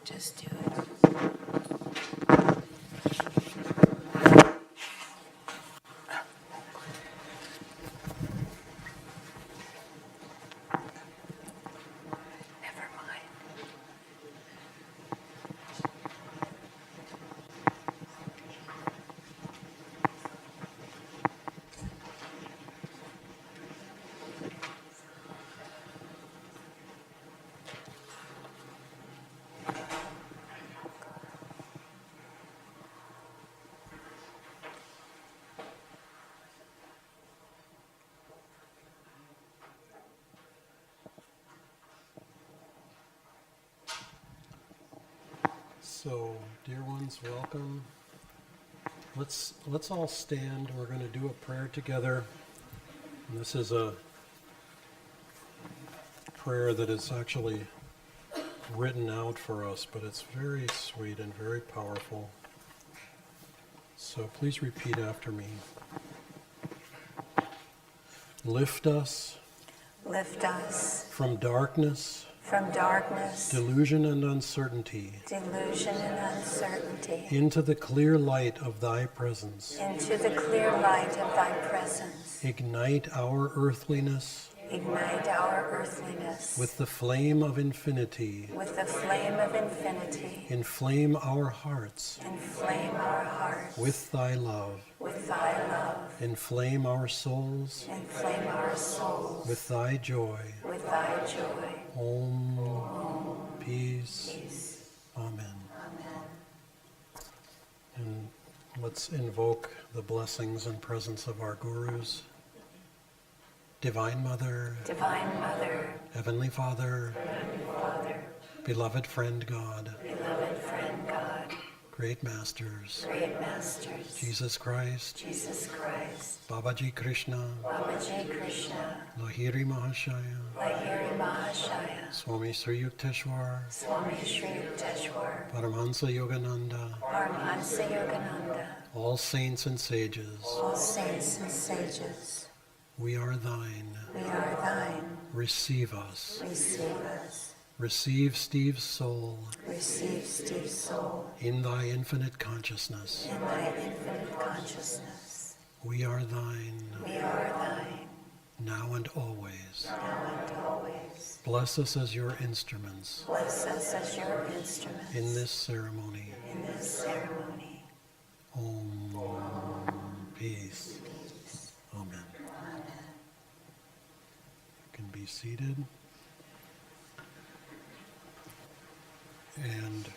Just do it. Never mind. So, dear ones, welcome. Let's all stand. We're going to do a prayer together. And this is a prayer that is actually written out for us, but it's very sweet and very powerful. So please repeat after me. Lift us From darkness, delusion and uncertainty, into the clear light of thy presence. Ignite our earthliness with the flame of infinity. Inflame our hearts with thy love. Inflame our souls with thy joy. Om, peace. Amen. And let's invoke the blessings and presence of our gurus. Divine Mother, Heavenly Father, beloved friend God, Great Masters, Jesus Christ, Babaji Krishna, Lahiri Mahashaya, Swami Sri Yukteswar, Paramahansa Yogananda, all saints and sages, we are thine. Receive us. Receive Steve's soul. In thy infinite consciousness. We are thine. Now and always. Bless us as your instruments. In this ceremony. Om. Peace. Amen. You can be seated. And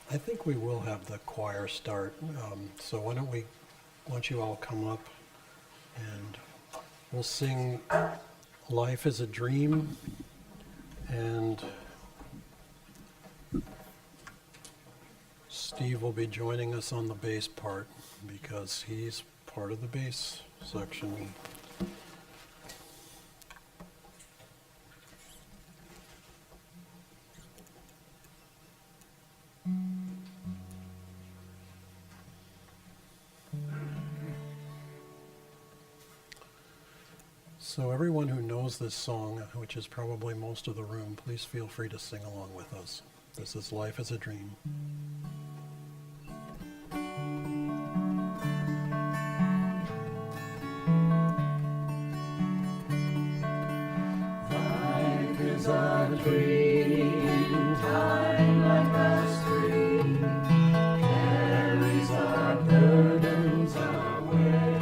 I think we will have the choir start. So why don't you all come up and we'll sing Life is a Dream, and Steve will be joining us on the bass part because he's part of the bass section. So everyone who knows this song, which is probably most of the room, please feel free to sing along with us. This is Life is a Dream. Life is a dream, time like a stream, carries our burdens away.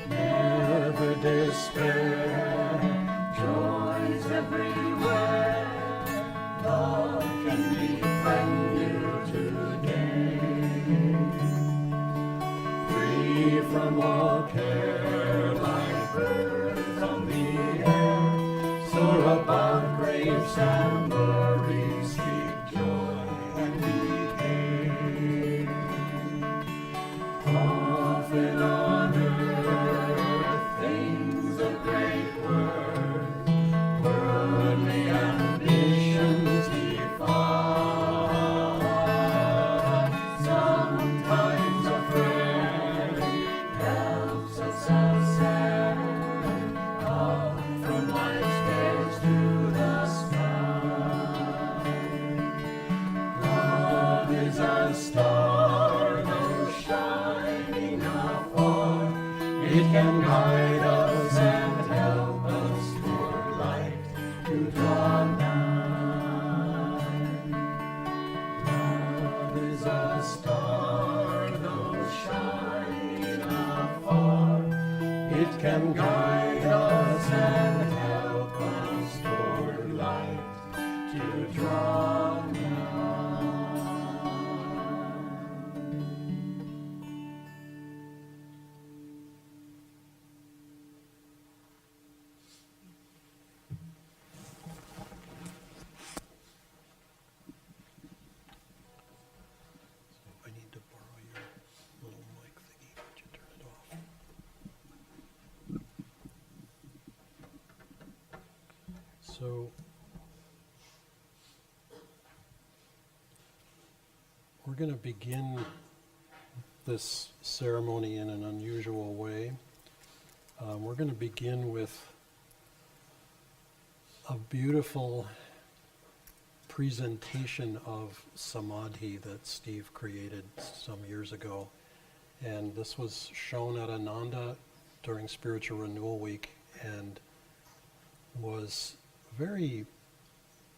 Never despair, joys everywhere. Love can befriend you today. Free from all care, like birds on the air, soar above graves and worries, speak joy and decay. Often on earth, things of great worth, worldly ambitions defy. It can guide us and help us toward light to draw nigh. Love is a star, though shining afar. It can guide us And help us toward light to draw nigh. I need to borrow your little mic thingy. Would you turn it off? So, we're going to begin this ceremony in an unusual way. We're going to begin with a beautiful presentation of samadhi that Steve created some years ago. And this was shown at Ananda during Spiritual Renewal Week and was very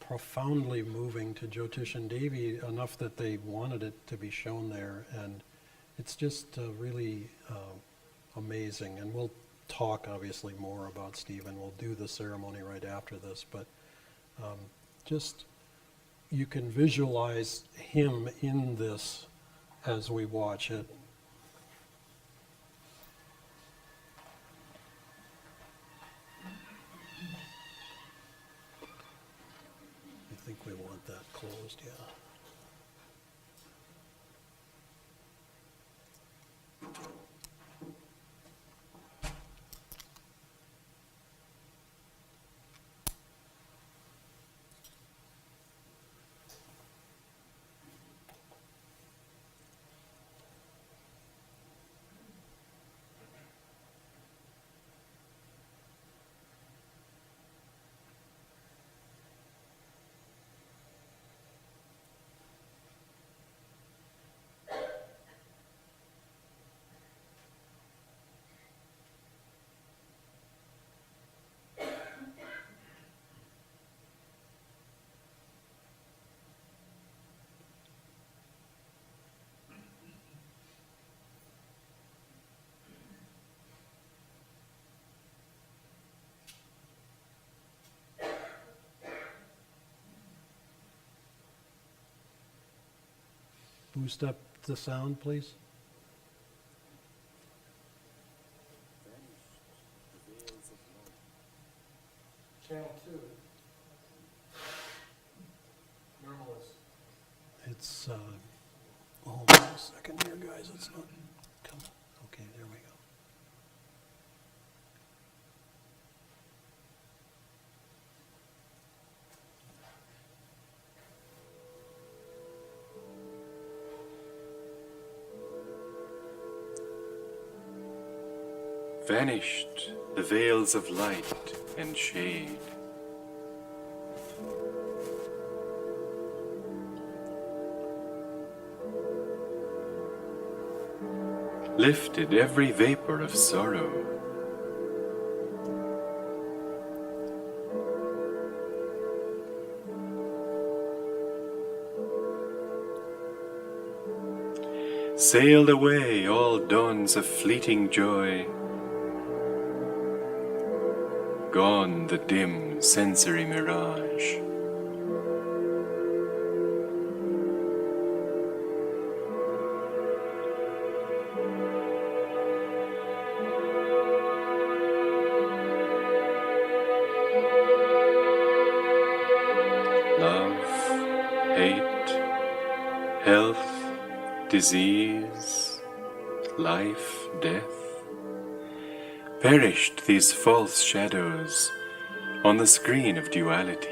profoundly moving to Jyotish and Devi, enough that they wanted it to be shown there. And it's just really amazing. And we'll talk obviously more about Steve, and we'll do the ceremony right after this. But just you can visualize him in this as we watch it. I think we want that closed, yeah. Boost up the sound, please. Channel 2. Normalist. It's, hold on a second here, guys. It's not coming. Okay, there we go. Vanished the veils of light and shade. Lifted every vapor of sorrow. Sailed away all dawns of fleeting joy. Gone the dim sensory mirage. Love, hate, health, disease, life, death. Perished these false shadows on the screen of duality.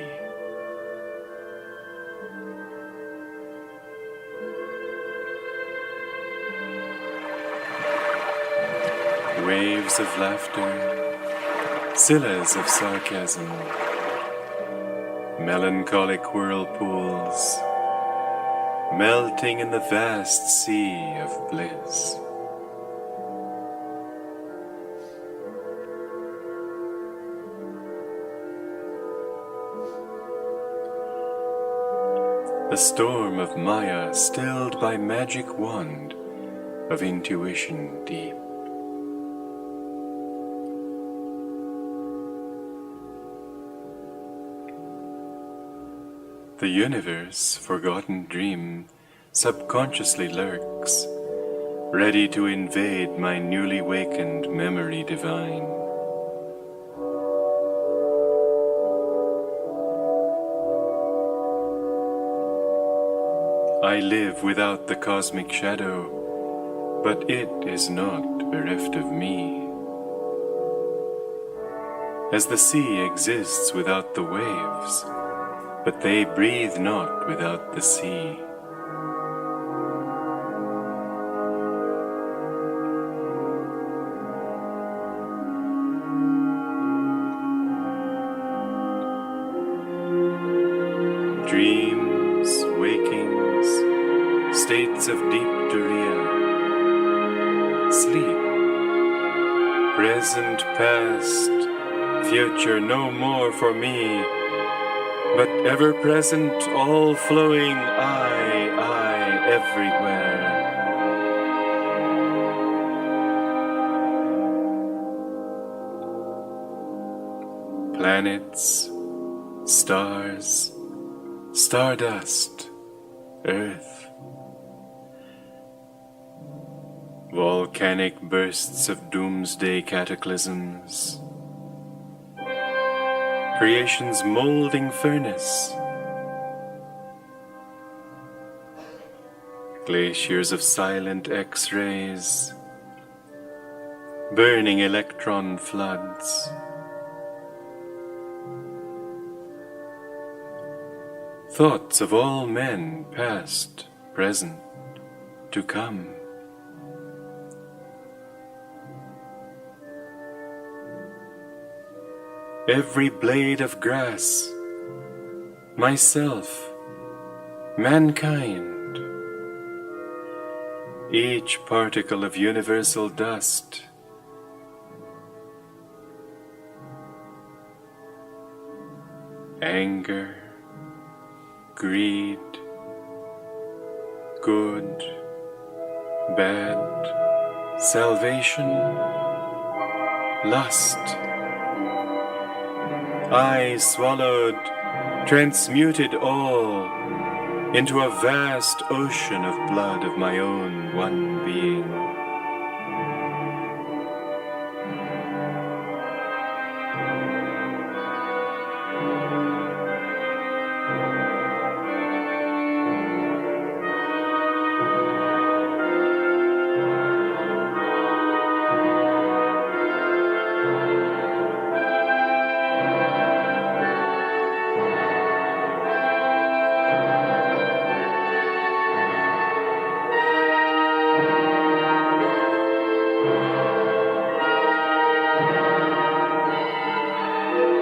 Waves of laughter, sillas of sarcasm, melancholic whirlpools, melting in the vast sea of bliss. a storm of Maya stilled by magic wand of intuition deep. The universe, forgotten dream, subconsciously lurks, ready to invade my newly wakened memory divine. I live without the cosmic shadow, but it is not bereft of me. As the sea exists without the waves, but they breathe not without the sea. Dreams, wakings, states of deep turiya, sleep, present, past, future no more for me, but ever present, all flowing, I, everywhere. Planets, stars, stardust, earth, volcanic bursts of doomsday cataclysms, creation's molding furnace, glaciers of silent X-rays, burning electron floods, thoughts of all men, past, present, to come. Every blade of grass, myself, mankind, each particle of universal dust, anger, greed, good, bad, salvation, lust, I swallowed, transmuted all into a vast ocean of blood of my own one being.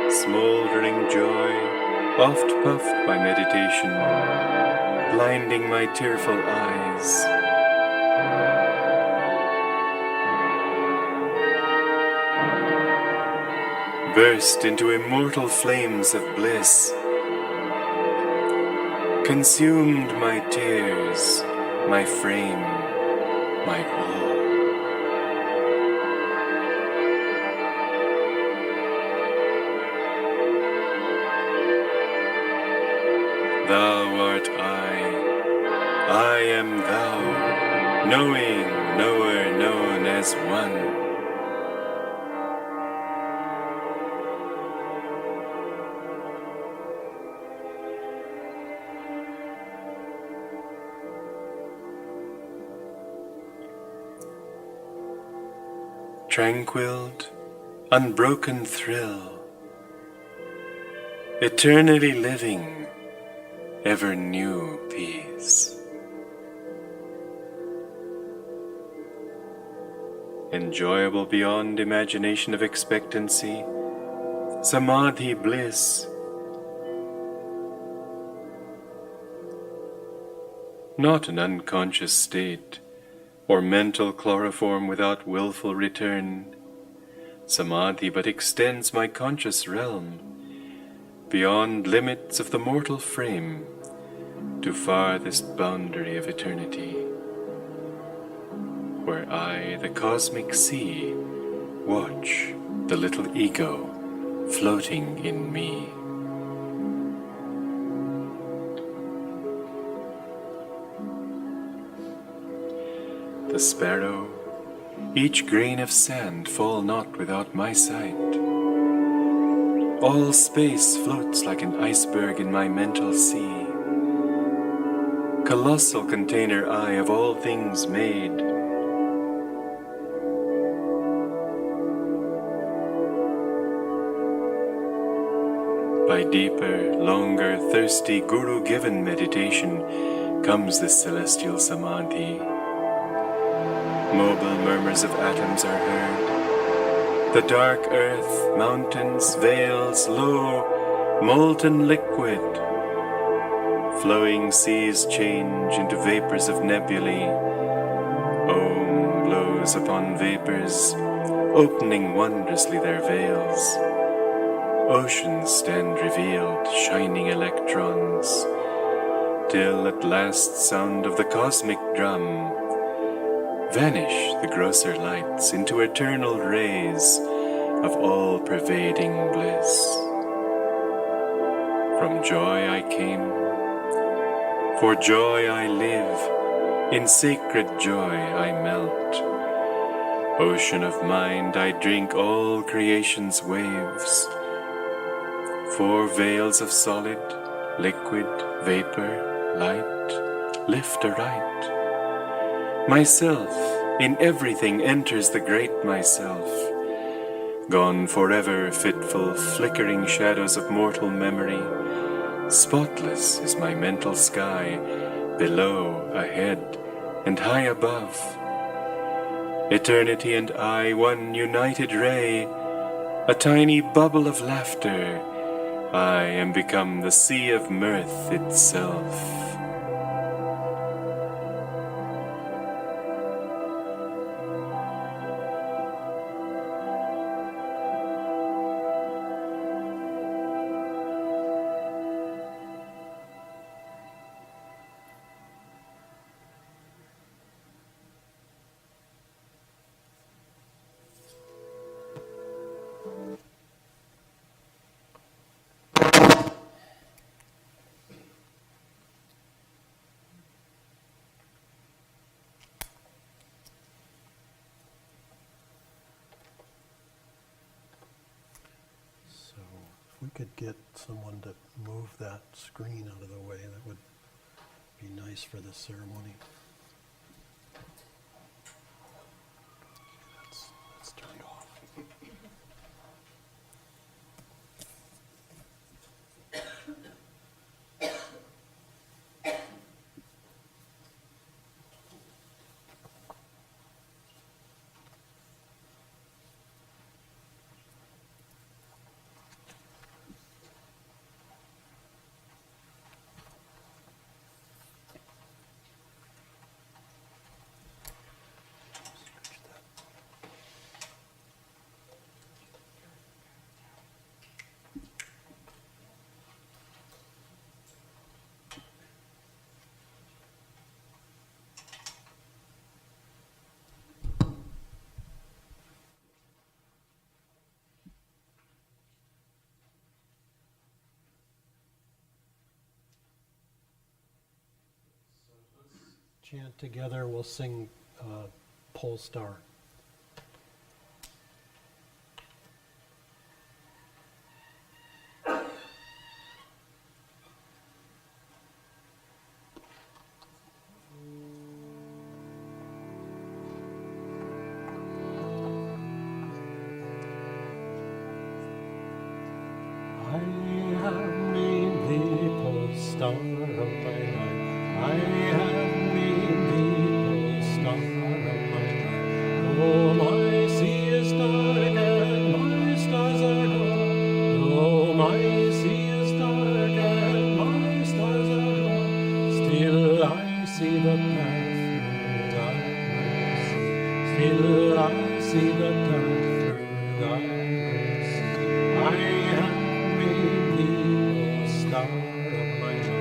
Smoldering joy, oft puffed by meditation, blinding my tearful eyes. Burst into immortal flames of bliss, consumed my tears, my frame, my all. Thou art I am thou, knowing, knower, known as one. Tranquilled, unbroken thrill, eternally living, ever new peace. Enjoyable beyond imagination of expectancy, samadhi bliss. Not an unconscious state, or mental chloroform without willful return. Samadhi but extends my conscious realm beyond limits of the mortal frame, to farthest boundary of eternity, where I, the cosmic sea, watch the little ego floating in me. The sparrow, each grain of sand fall not without my sight. All space floats like an iceberg in my mental sea. Colossal container I of all things made. By deeper, longer, thirsty, guru-given meditation comes this celestial samadhi. Mobile murmurs of atoms are heard. The dark earth, mountains, vales, lo, molten liquid. Flowing seas change into vapors of nebulae. Om blows upon vapors, opening wondrously their veils. Oceans stand revealed, shining electrons, till at last sound of the cosmic drum vanish the grosser lights into eternal rays of all-pervading bliss. From joy I came, for joy I live, in sacred joy I melt. Ocean of mind, I drink all creation's waves. 4 veils of solid, liquid, vapor, light, lift aright. Myself in everything enters the great myself. Gone forever, fitful, flickering shadows of mortal memory. Spotless is my mental sky, below, ahead, and high above. Eternity and I, one united ray, a tiny bubble of laughter. I am become the sea of mirth itself. If we could get someone to move that screen out of the way, that would be nice for this ceremony. That's turned off. Chant together, we'll sing Pole Star. I have made thee pole star of my life. I have made thee pole star of my life. Oh, my sea is dark and my stars are gone. Oh, my sea is dark and my stars are gone. Still I see the path through thy mercy. Still I see the path through thy mercy. I have made thee, O star of my life.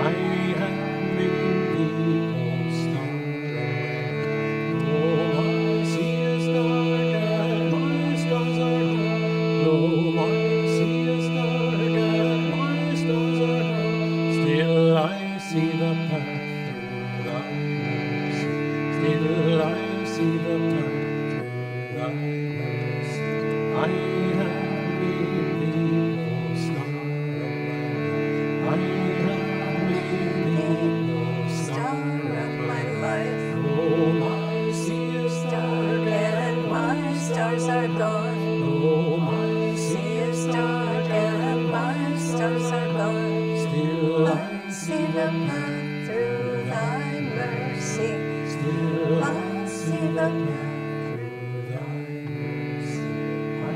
I have see the path through thy mercy. I have made thee, O star of my life. I have made thee, O star of my life. Oh, my sea is dark and my stars are gone. Oh, my sea is dark and my stars are gone. Still I see the path through thy mercy. Still I see the path through thy mercy. I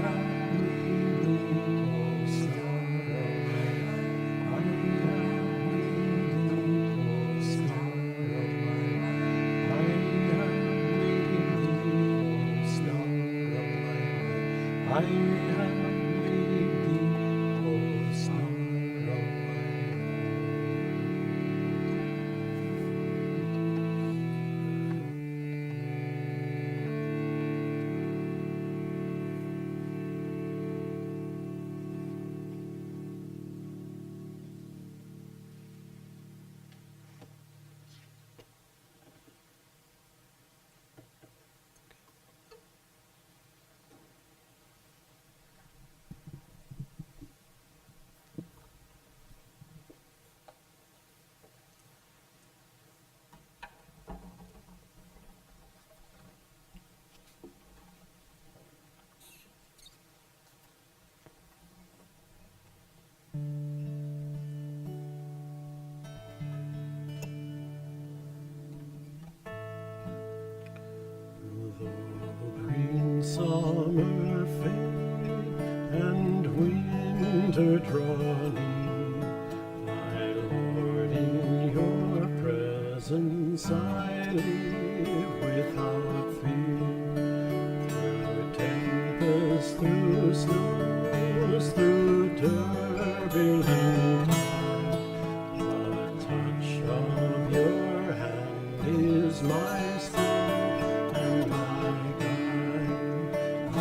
have made thee, O star of my life. I have made thee, O star of my life. I have made thee, O star of my life. I have made thee, O star of my life. Though green summer fade and winter draw near, my Lord, in your presence I live without fear. Through tempests, through snows, through turbulent tide, the touch of your hand is my strength and my guide. I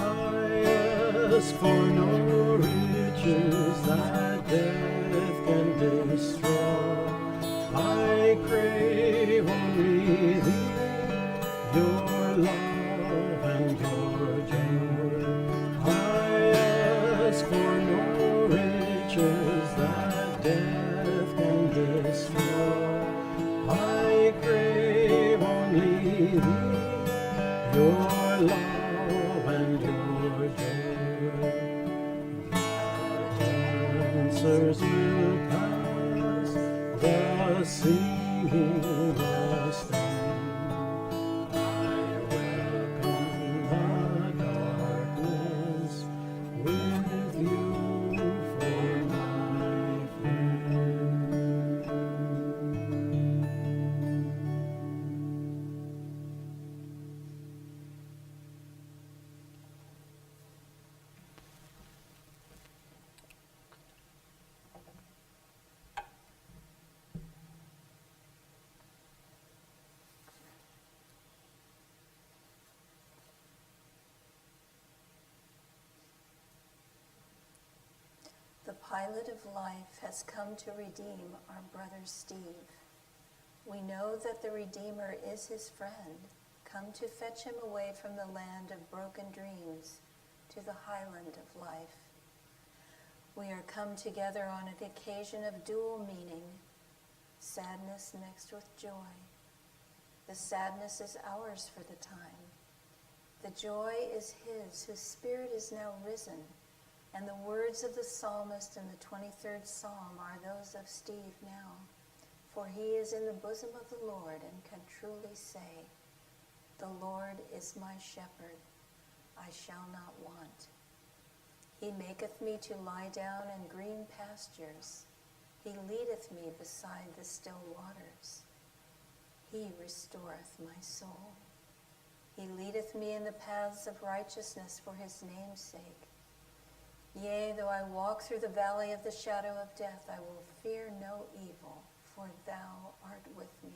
ask for no riches that death can destroy. I crave only thee, your love and your joy. I ask for no riches that death can destroy. I crave only thee, your love and your joy. The dancers will pass, the singing must end. I welcome the darkness with you for my friend. The pilot of life has come to redeem our brother Steve. We know that the Redeemer is his friend, come to fetch him away from the land of broken dreams to the highland of life. We are come together on an occasion of dual meaning, sadness mixed with joy. The sadness is ours for the time. The joy is his, whose spirit is now risen. And the words of the psalmist in the 23rd Psalm are those of Steve now. For he is in the bosom of the Lord and can truly say, the Lord is my shepherd, I shall not want. He maketh me to lie down in green pastures. He leadeth me beside the still waters. He restoreth my soul. He leadeth me in the paths of righteousness for his name's sake. Yea, though I walk through the valley of the shadow of death, I will fear no evil, for thou art with me.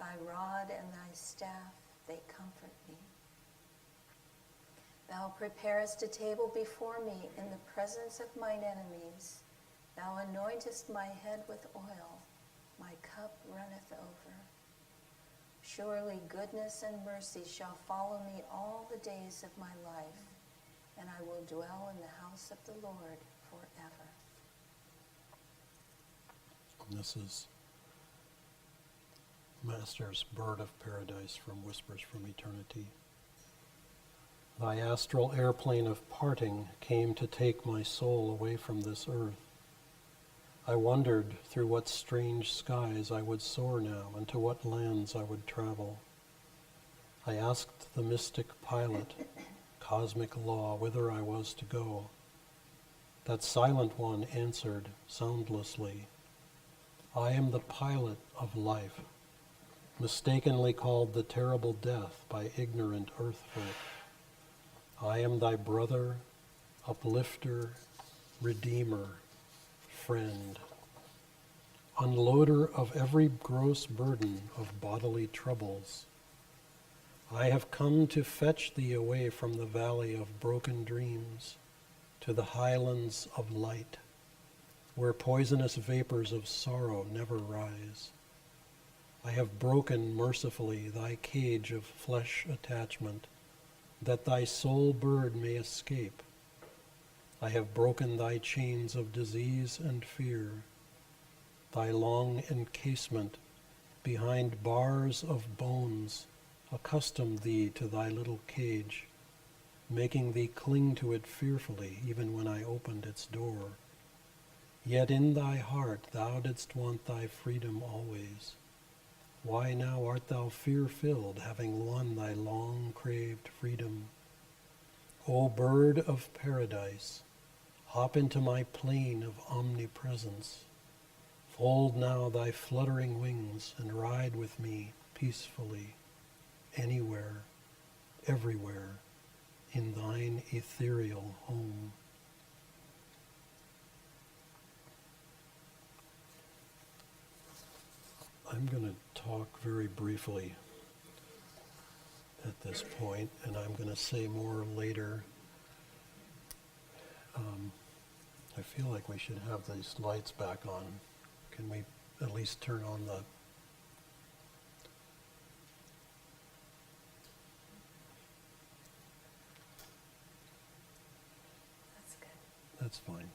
Thy rod and thy staff, they comfort me. Thou preparest a table before me in the presence of mine enemies. Thou anointest my head with oil, my cup runneth over. Surely goodness and mercy shall follow me all the days of my life, and I will dwell in the house of the Lord forever. And this is Master's Bird of Paradise from Whispers from Eternity. Thy astral airplane of parting came to take my soul away from this earth. I wondered through what strange skies I would soar now, and to what lands I would travel. I asked the mystic pilot, cosmic law, whither I was to go. That silent one answered soundlessly, I am the pilot of life, mistakenly called the terrible death by ignorant earthfolk. I am thy brother, uplifter, redeemer, friend, unloader of every gross burden of bodily troubles. I have come to fetch thee away from the valley of broken dreams to the highlands of light, where poisonous vapors of sorrow never rise. I have broken mercifully thy cage of flesh attachment, that thy soul bird may escape. I have broken thy chains of disease and fear, thy long encasement behind bars of bones accustomed thee to thy little cage, making thee cling to it fearfully even when I opened its door. Yet in thy heart thou didst want thy freedom always. Why now art thou fear-filled, having won thy long-craved freedom? O bird of paradise, hop into my plane of omnipresence. Fold now thy fluttering wings and ride with me peacefully, anywhere, everywhere, in thine ethereal home. I'm going to talk very briefly at this point, and I'm going to say more later. I feel like we should have these lights back on. Can we at least turn on the... That's good. That's fine.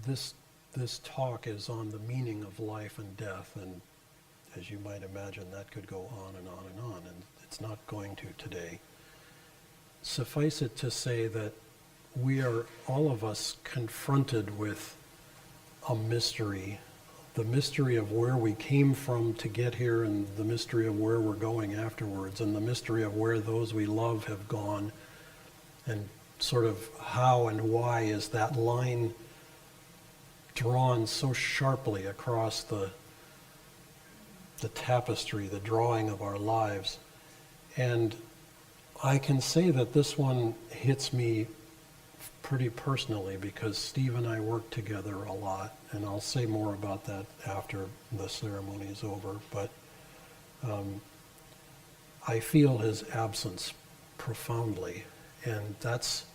This talk is on the meaning of life and death, and as you might imagine, that could go on and on and on, and it's not going to today. Suffice it to say that we are, all of us, confronted with a mystery, the mystery of where we came from to get here, and the mystery of where we're going afterwards, and the mystery of where those we love have gone, and sort of how and why is that line drawn so sharply across the tapestry, the drawing of our lives. And I can say that this one hits me pretty personally because Steve and I work together a lot, and I'll say more about that after the ceremony is over, but I feel his absence profoundly, and that's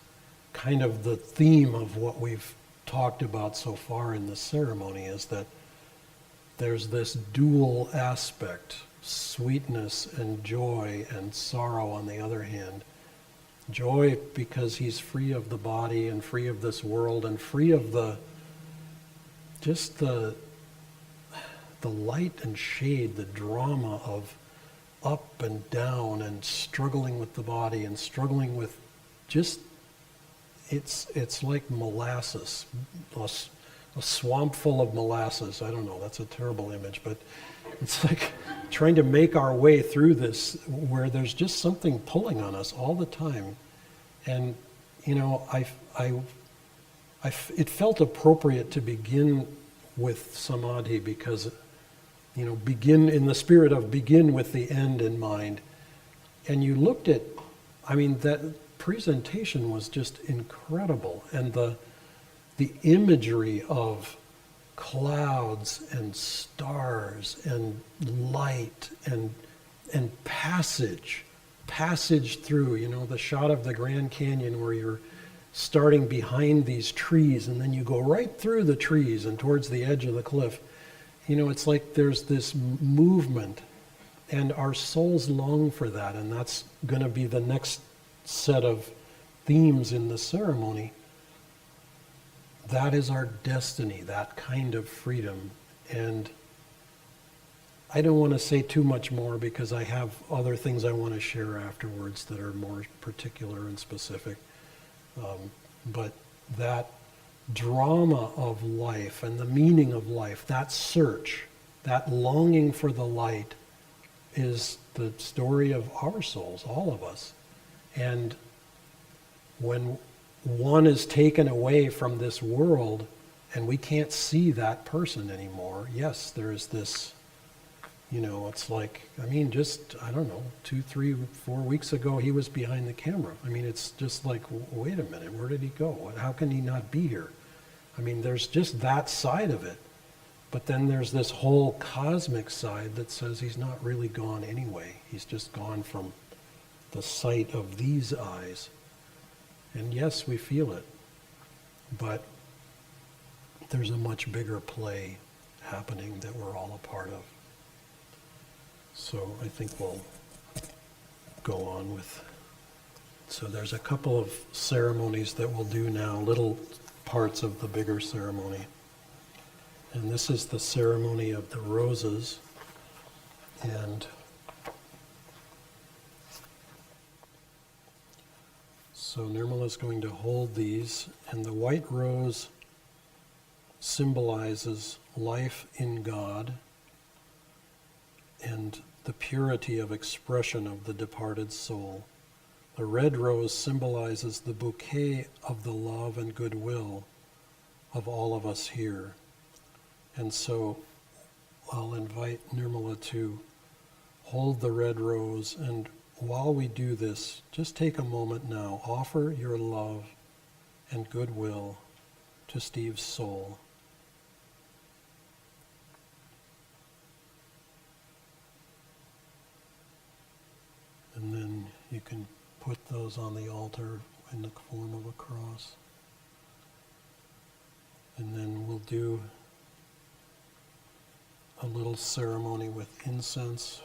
kind of the theme of what we've talked about so far in the ceremony, is that there's this dual aspect, sweetness and joy, and sorrow on the other hand. Joy because he's free of the body and free of this world and free of the light and shade, the drama of up and down and struggling with the body and struggling with just, it's like molasses, a swamp full of molasses. I don't know, that's a terrible image, but it's like trying to make our way through this where there's just something pulling on us all the time. And, you know, it felt appropriate to begin with samadhi because, you know, begin in the spirit of begin with the end in mind. And you looked at, I mean, that presentation was just incredible. And the imagery of clouds and stars and light and passage through, you know, the shot of the Grand Canyon where you're starting behind these trees and then you go right through the trees and towards the edge of the cliff. it's like there's this movement, and our souls long for that, and that's going to be the next set of themes in the ceremony. That is our destiny, that kind of freedom. And I don't want to say too much more because I have other things I want to share afterwards that are more particular and specific. But that drama of life and the meaning of life, that search, that longing for the light, is the story of our souls, all of us. And when one is taken away from this world and we can't see that person anymore, yes, there's this, it's like, just, I don't know, 2, 3, 4 weeks ago, he was behind the camera. It's just like, wait a minute, where did he go? How can he not be here? There's just that side of it. But then there's this whole cosmic side that says he's not really gone anyway. He's just gone from the sight of these eyes. And yes, we feel it. But there's a much bigger play happening that we're all a part of. So I think we'll go on with. So there's a couple of ceremonies that we'll do now, little parts of the bigger ceremony. And this is the ceremony of the roses. And so Nirmala's going to hold these, and the white rose symbolizes life in God and the purity of expression of the departed soul. The red rose symbolizes the bouquet of the love and goodwill of all of us here. And so I'll invite Nirmala to hold the red rose, and while we do this, just take a moment now, offer your love and goodwill to Steve's soul. And then you can put those on the altar in the form of a cross. And then we'll do a little ceremony with incense.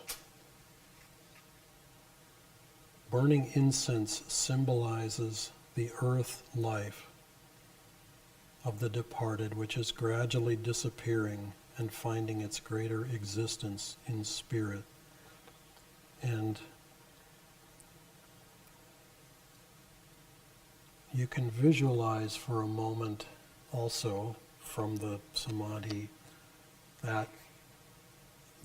Burning incense symbolizes the earth life of the departed, which is gradually disappearing and finding its greater existence in spirit. And you can visualize for a moment also from the samadhi that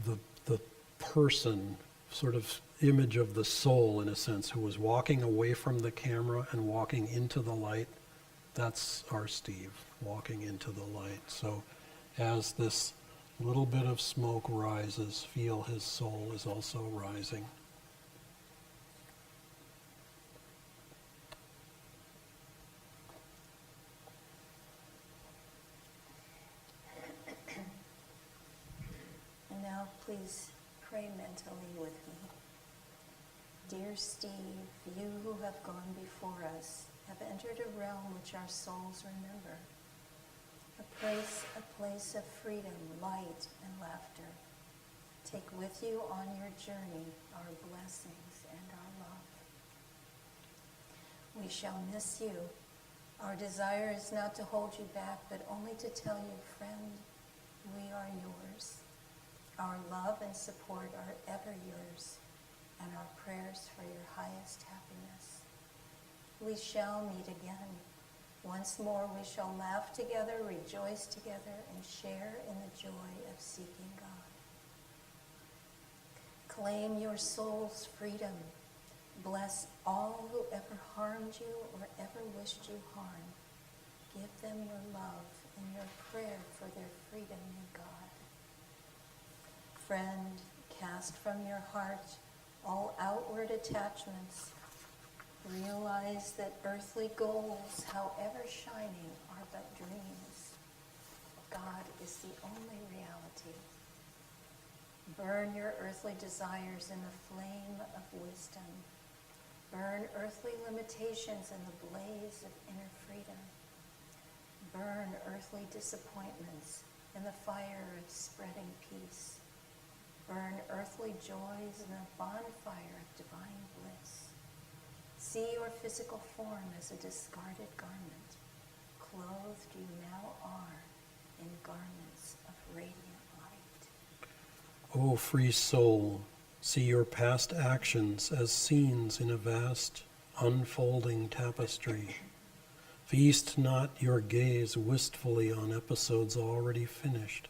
the person, sort of image of the soul in a sense, who was walking away from the camera and walking into the light, that's our Steve, walking into the light. So as this little bit of smoke rises, feel his soul is also rising. And now please pray mentally with me. Dear Steve, you who have gone before us have entered a realm which our souls remember. A place of freedom, light, and laughter. Take with you on your journey our blessings and our love. We shall miss you. Our desire is not to hold you back, but only to tell you, friend, we are yours. Our love and support are ever yours, and our prayers for your highest happiness. We shall meet again. Once more we shall laugh together, rejoice together, and share in the joy of seeking God. Claim your soul's freedom. Bless all who ever harmed you or ever wished you harm. Give them your love and your prayer for their freedom in God. Friend, cast from your heart all outward attachments. Realize that earthly goals, however shining, are but dreams. God is the only reality. Burn your earthly desires in the flame of wisdom. Burn earthly limitations in the blaze of inner freedom. Burn earthly disappointments in the fire of spreading peace. Burn earthly joys in a bonfire of divine bliss. See your physical form as a discarded garment. Clothed you now are in garments of radiant light. O free soul, see your past actions as scenes in a vast, unfolding tapestry. Feast not your gaze wistfully on episodes already finished,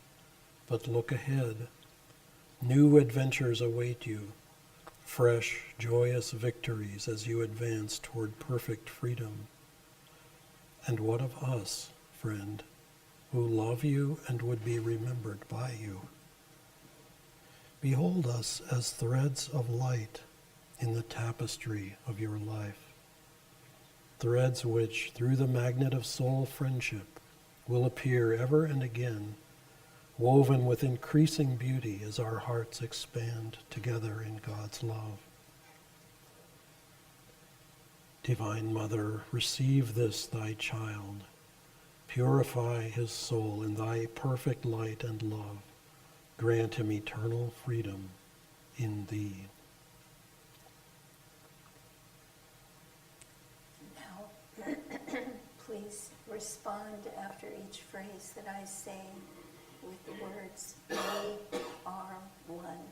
but look ahead. New adventures await you, fresh, joyous victories as you advance toward perfect freedom. And what of us, friend, who love you and would be remembered by you? Behold us as threads of light in the tapestry of your life. Threads which, through the magnet of soul friendship, will appear ever and again, woven with increasing beauty as our hearts expand together in God's love. Divine Mother, receive this thy child. Purify his soul in thy perfect light and love. Grant him eternal freedom in thee. Now, please respond after each phrase that I say with the words, we are one.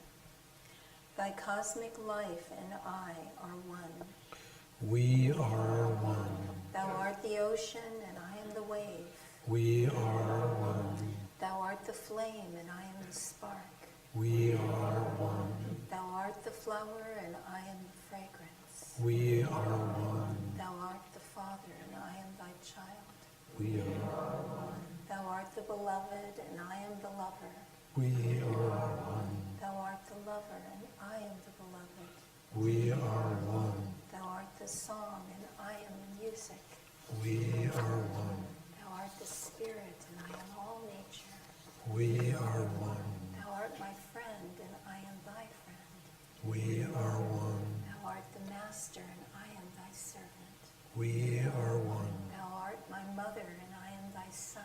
Thy cosmic life and I are one. We are one. Thou art the ocean and I am the wave. We are one. Thou art the flame and I am the spark. We are one. Thou art the flower and I am the fragrance. We are one. Thou art the Father and I am thy child. We are one. Thou art the beloved and I am the lover. We are one. Thou art the lover and I am the beloved. We are one. Thou art the song and I am the music. We are one. Thou art the spirit and I am all nature. We are one. Thou art my friend and I am thy friend. We are one. Thou art the master and I am thy servant. We are one. Thou art my mother and I am thy son.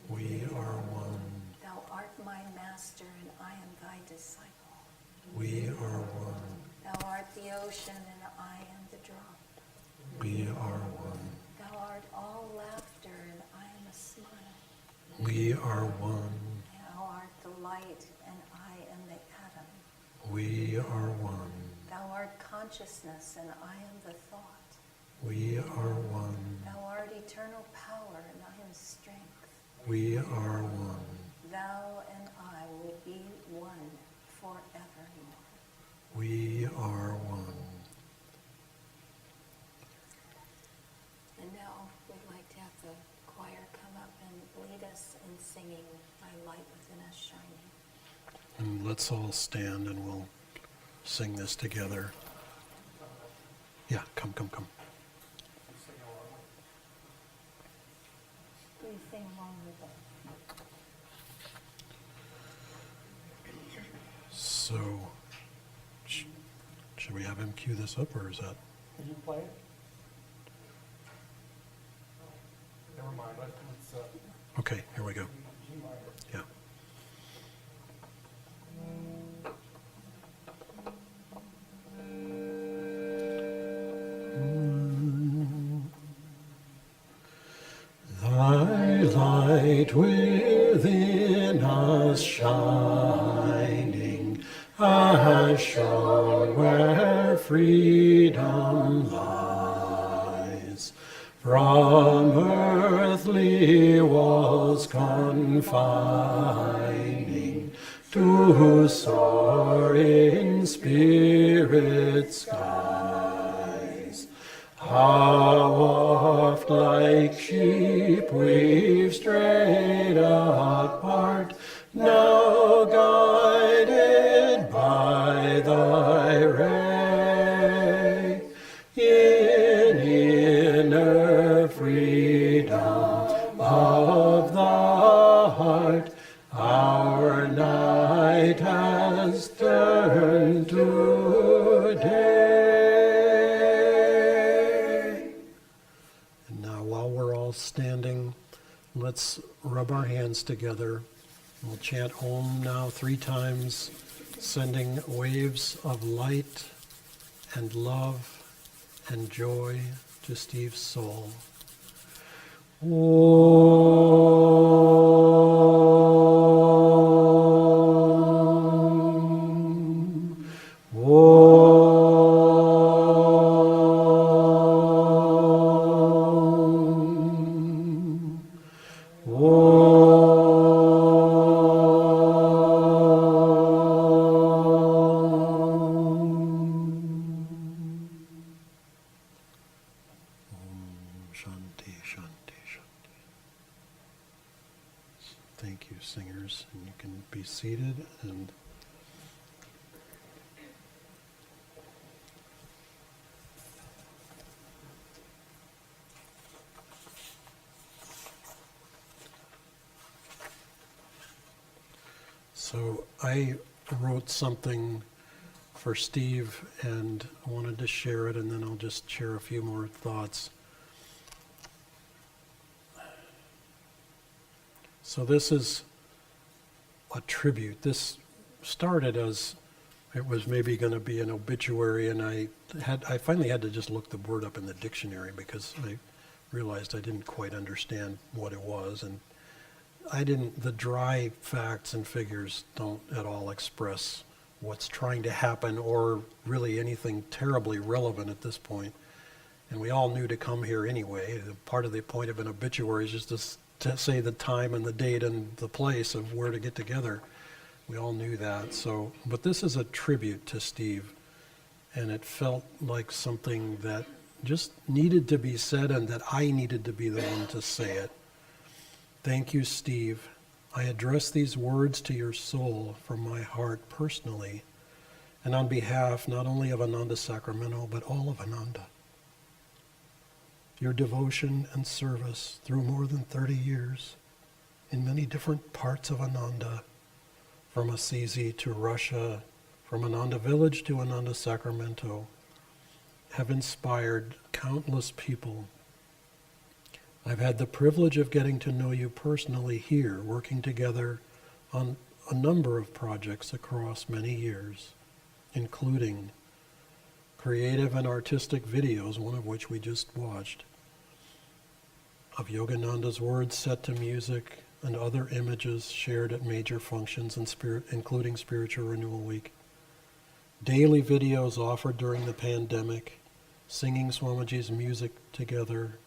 We are one. Thou art my master and I am thy disciple. We are one. Thou art the ocean and I am the drop. We are one. Thou art all laughter and I am a smile. We are one. Thou art the light and I am the atom. We are one. Thou art consciousness and I am the thought. We are one. Thou art eternal power and I am strength. We are one. Thou and I will be one forevermore. We are one. And now we'd like to have the choir come up and lead us in singing Thy Light Within Us Shining. And let's all stand and we'll sing this together. Yeah, come. Will you sing along with us? So, should we have him cue this up, or is that? Did you play it? Never mind, let's Okay, here we go. G minor. Yeah. Thy light within us shining has shown where freedom lies. From earthly walls confining to soar in spirit skies. How oft like sheep we've strayed apart, now guided by thy ray, in inner freedom of the heart, our night has turned to day. And now while we're all standing, let's rub our hands together We'll chant Om now 3 times, sending waves of light and love and joy to Steve's soul. Om. Om. Shanti, shanti, shanti. Thank you, singers. And you can be seated and so I wrote something for Steve and I wanted to share it, and then I'll just share a few more thoughts. So this is a tribute. This started as it was maybe going to be an obituary, and I finally had to just look the word up in the dictionary because I realized I didn't quite understand what it was, and the dry facts and figures don't at all express what's trying to happen or really anything terribly relevant at this point. And we all knew to come here anyway. Part of the point of an obituary is just to say the time and the date and the place of where to get together. We all knew that. So, but this is a tribute to Steve, and it felt like something that just needed to be said and that I needed to be the one to say it. Thank you, Steve. I address these words to your soul from my heart personally, and on behalf not only of Ananda Sacramento, but all of Ananda. Your devotion and service through more than 30 years in many different parts of Ananda, from Assisi to Russia, from Ananda Village to Ananda Sacramento, have inspired countless people. I've had the privilege of getting to know you personally here, working together on a number of projects across many years, including creative and artistic videos, one of which we just watched, of Yogananda's words set to music and other images shared at major functions, including Spiritual Renewal Week. Daily videos offered during the pandemic, singing Swamiji's music together,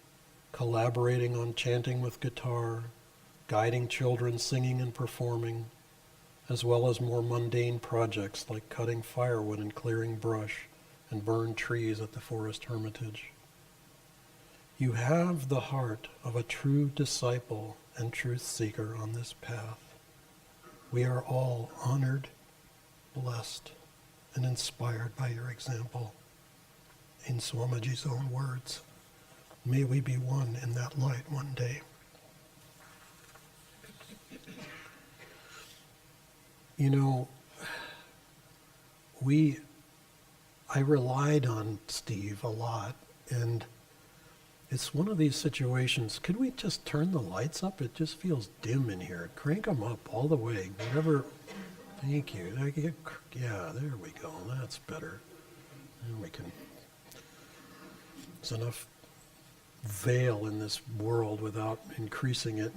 collaborating on chanting with guitar, guiding children singing and performing, as well as more mundane projects like cutting firewood and clearing brush and burned trees at the Forest Hermitage. You have the heart of a true disciple and truth seeker on this path. We are all honored, blessed, and inspired by your example. In Swamiji's own words, may we be one in that light one day. You know, I relied on Steve a lot, and it's one of these situations. Could we just turn the lights up? It just feels dim in here. Crank them up all the way. Whatever. Thank you. Yeah, there we go. That's better. And we can. There's enough veil in this world without increasing it.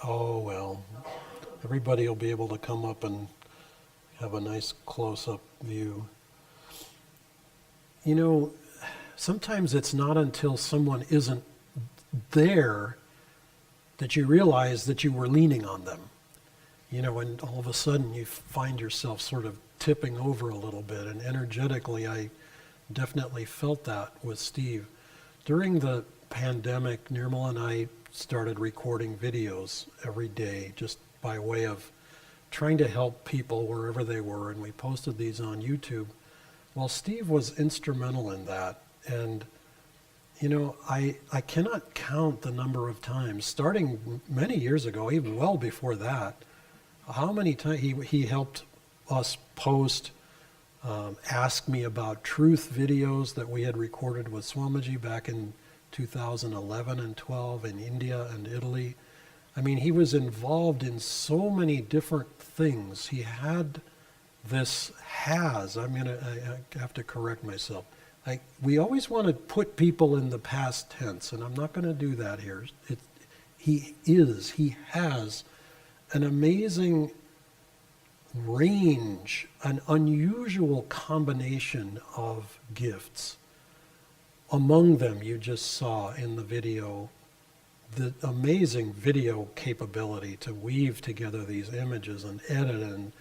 Oh well. Everybody will be able to come up and have a nice close-up view. You know, sometimes it's not until someone isn't there that you realize that you were leaning on them. You know, and all of a sudden you find yourself sort of tipping over a little bit, and energetically I definitely felt that with Steve. During the pandemic, Nirmal and I started recording videos every day just by way of trying to help people wherever they were, and we posted these on YouTube. Well, Steve was instrumental in that, and you know, I cannot count the number of times, starting many years ago, even well before that, how many times he helped us post Ask Me About Truth videos that we had recorded with Swamiji back in 2011 and 12 in India and Italy. I mean, he was involved in so many different things. He had I have to correct myself. We always want to put people in the past tense, and I'm not going to do that here. He has an amazing range, an unusual combination of gifts. Among them, you just saw in the video, the amazing video capability to weave together these images and edit and,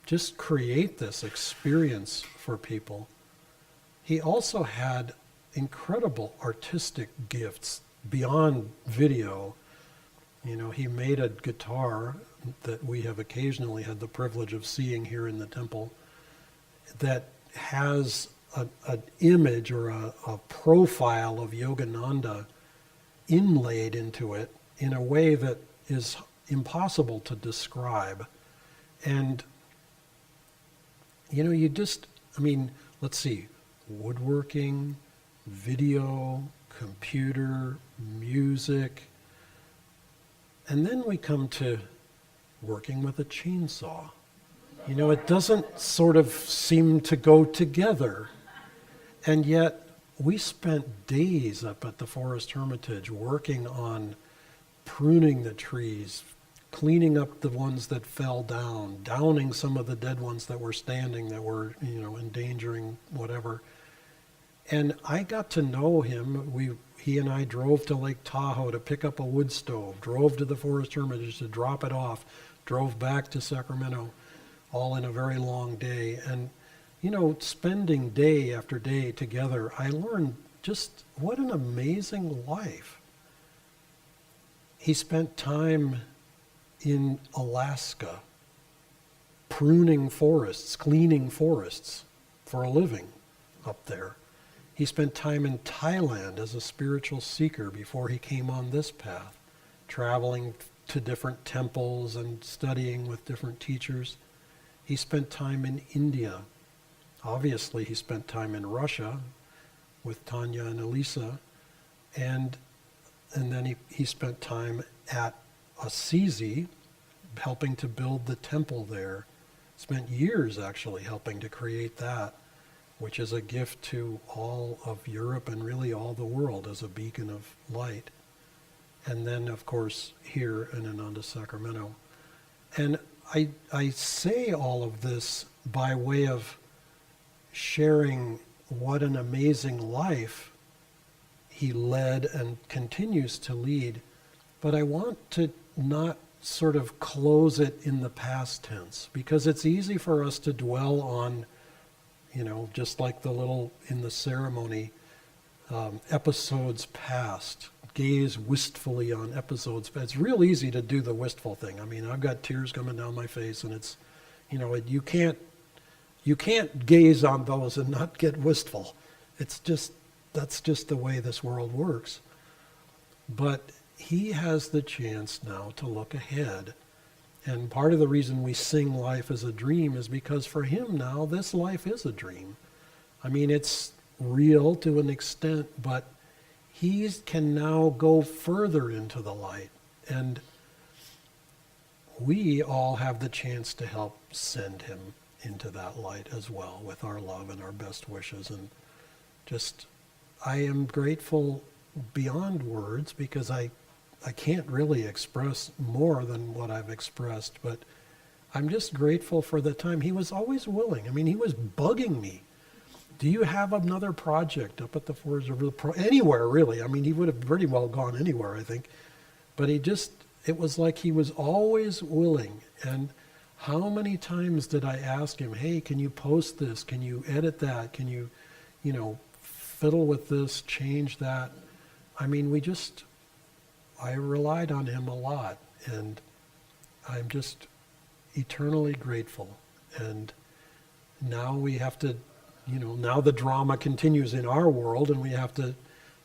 just create this experience for people. He also had incredible artistic gifts beyond video. He made a guitar that we have occasionally had the privilege of seeing here in the temple that has an image or a profile of Yogananda inlaid into it in a way that is impossible to describe. And, let's see, woodworking, video, computer, music, and then we come to working with a chainsaw. It doesn't sort of seem to go together. And yet, we spent days up at the Forest Hermitage working on pruning the trees, cleaning up the ones that fell down, downing some of the dead ones that were standing that were, endangering whatever. And I got to know him. He and I drove to Lake Tahoe to pick up a wood stove, drove to the Forest Hermitage to drop it off, drove back to Sacramento, all in a very long day. And, spending day after day together, I learned just what an amazing life. He spent time in Alaska, pruning forests, cleaning forests for a living up there. He spent time in Thailand as a spiritual seeker before he came on this path, traveling to different temples and studying with different teachers. He spent time in India. Obviously, he spent time in Russia with Tanya and Elisa. And then he spent time at Assisi, helping to build the temple there. Spent years actually helping to create that, which is a gift to all of Europe and really all the world as a beacon of light. And then, of course, here in Ananda, Sacramento. And I say all of this by way of sharing what an amazing life he led and continues to lead. But I want to not sort of close it in the past tense, because it's easy for us to dwell on, just like the little in the ceremony, episodes past, gaze wistfully on episodes. But it's real easy to do the wistful thing. I've got tears coming down my face, and it's, you can't gaze on those and not get wistful. That's just the way this world works. But he has the chance now to look ahead. And part of the reason we sing life as a dream is because for him now, this life is a dream. It's real to an extent, but he can now go further into the light. And we all have the chance to help send him into that light as well with our love and our best wishes. And I am grateful beyond words, because I can't really express more than what I've expressed, but I'm just grateful for the time. He was always willing. He was bugging me. Do you have another project up at the Forest River? Anywhere, really. He would have pretty well gone anywhere, I think. But it was like he was always willing. And how many times did I ask him, hey, can you post this? Can you edit that? Can you, fiddle with this, change that? I relied on him a lot, and I'm just eternally grateful. And now we have to, now the drama continues in our world, and we have to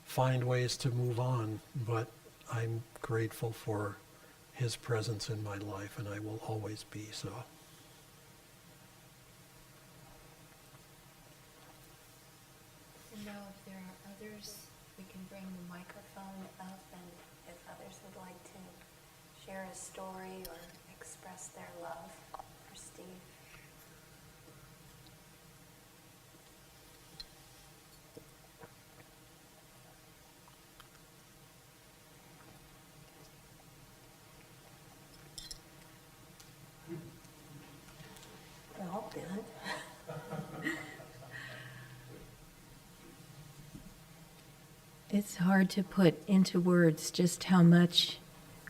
find ways to move on. But I'm grateful for his presence in my life, and I will always be so. And now if there are others a story or express their love for Steve. Well, Ben. It's hard to put into words just how much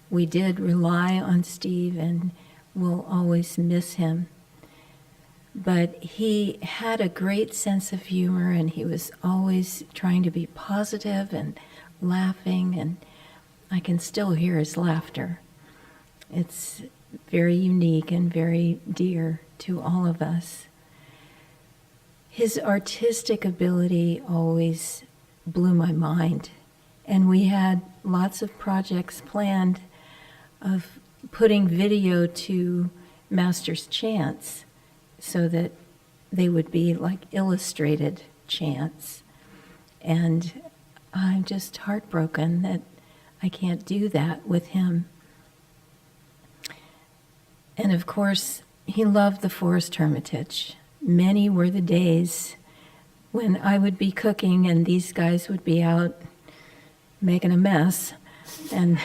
we did rely on Steve and will always miss him. But he had a great sense of humor, and he was always trying to be positive and laughing, and I can still hear his laughter. It's very unique and very dear to all of us. His artistic ability always blew my mind, and we had lots of projects planned of putting video to Master's chants so that they would be like illustrated chants. And I'm just heartbroken that I can't do that with him. And of course, he loved the Forest Hermitage. Many were the days when I would be cooking and these guys would be out making a mess and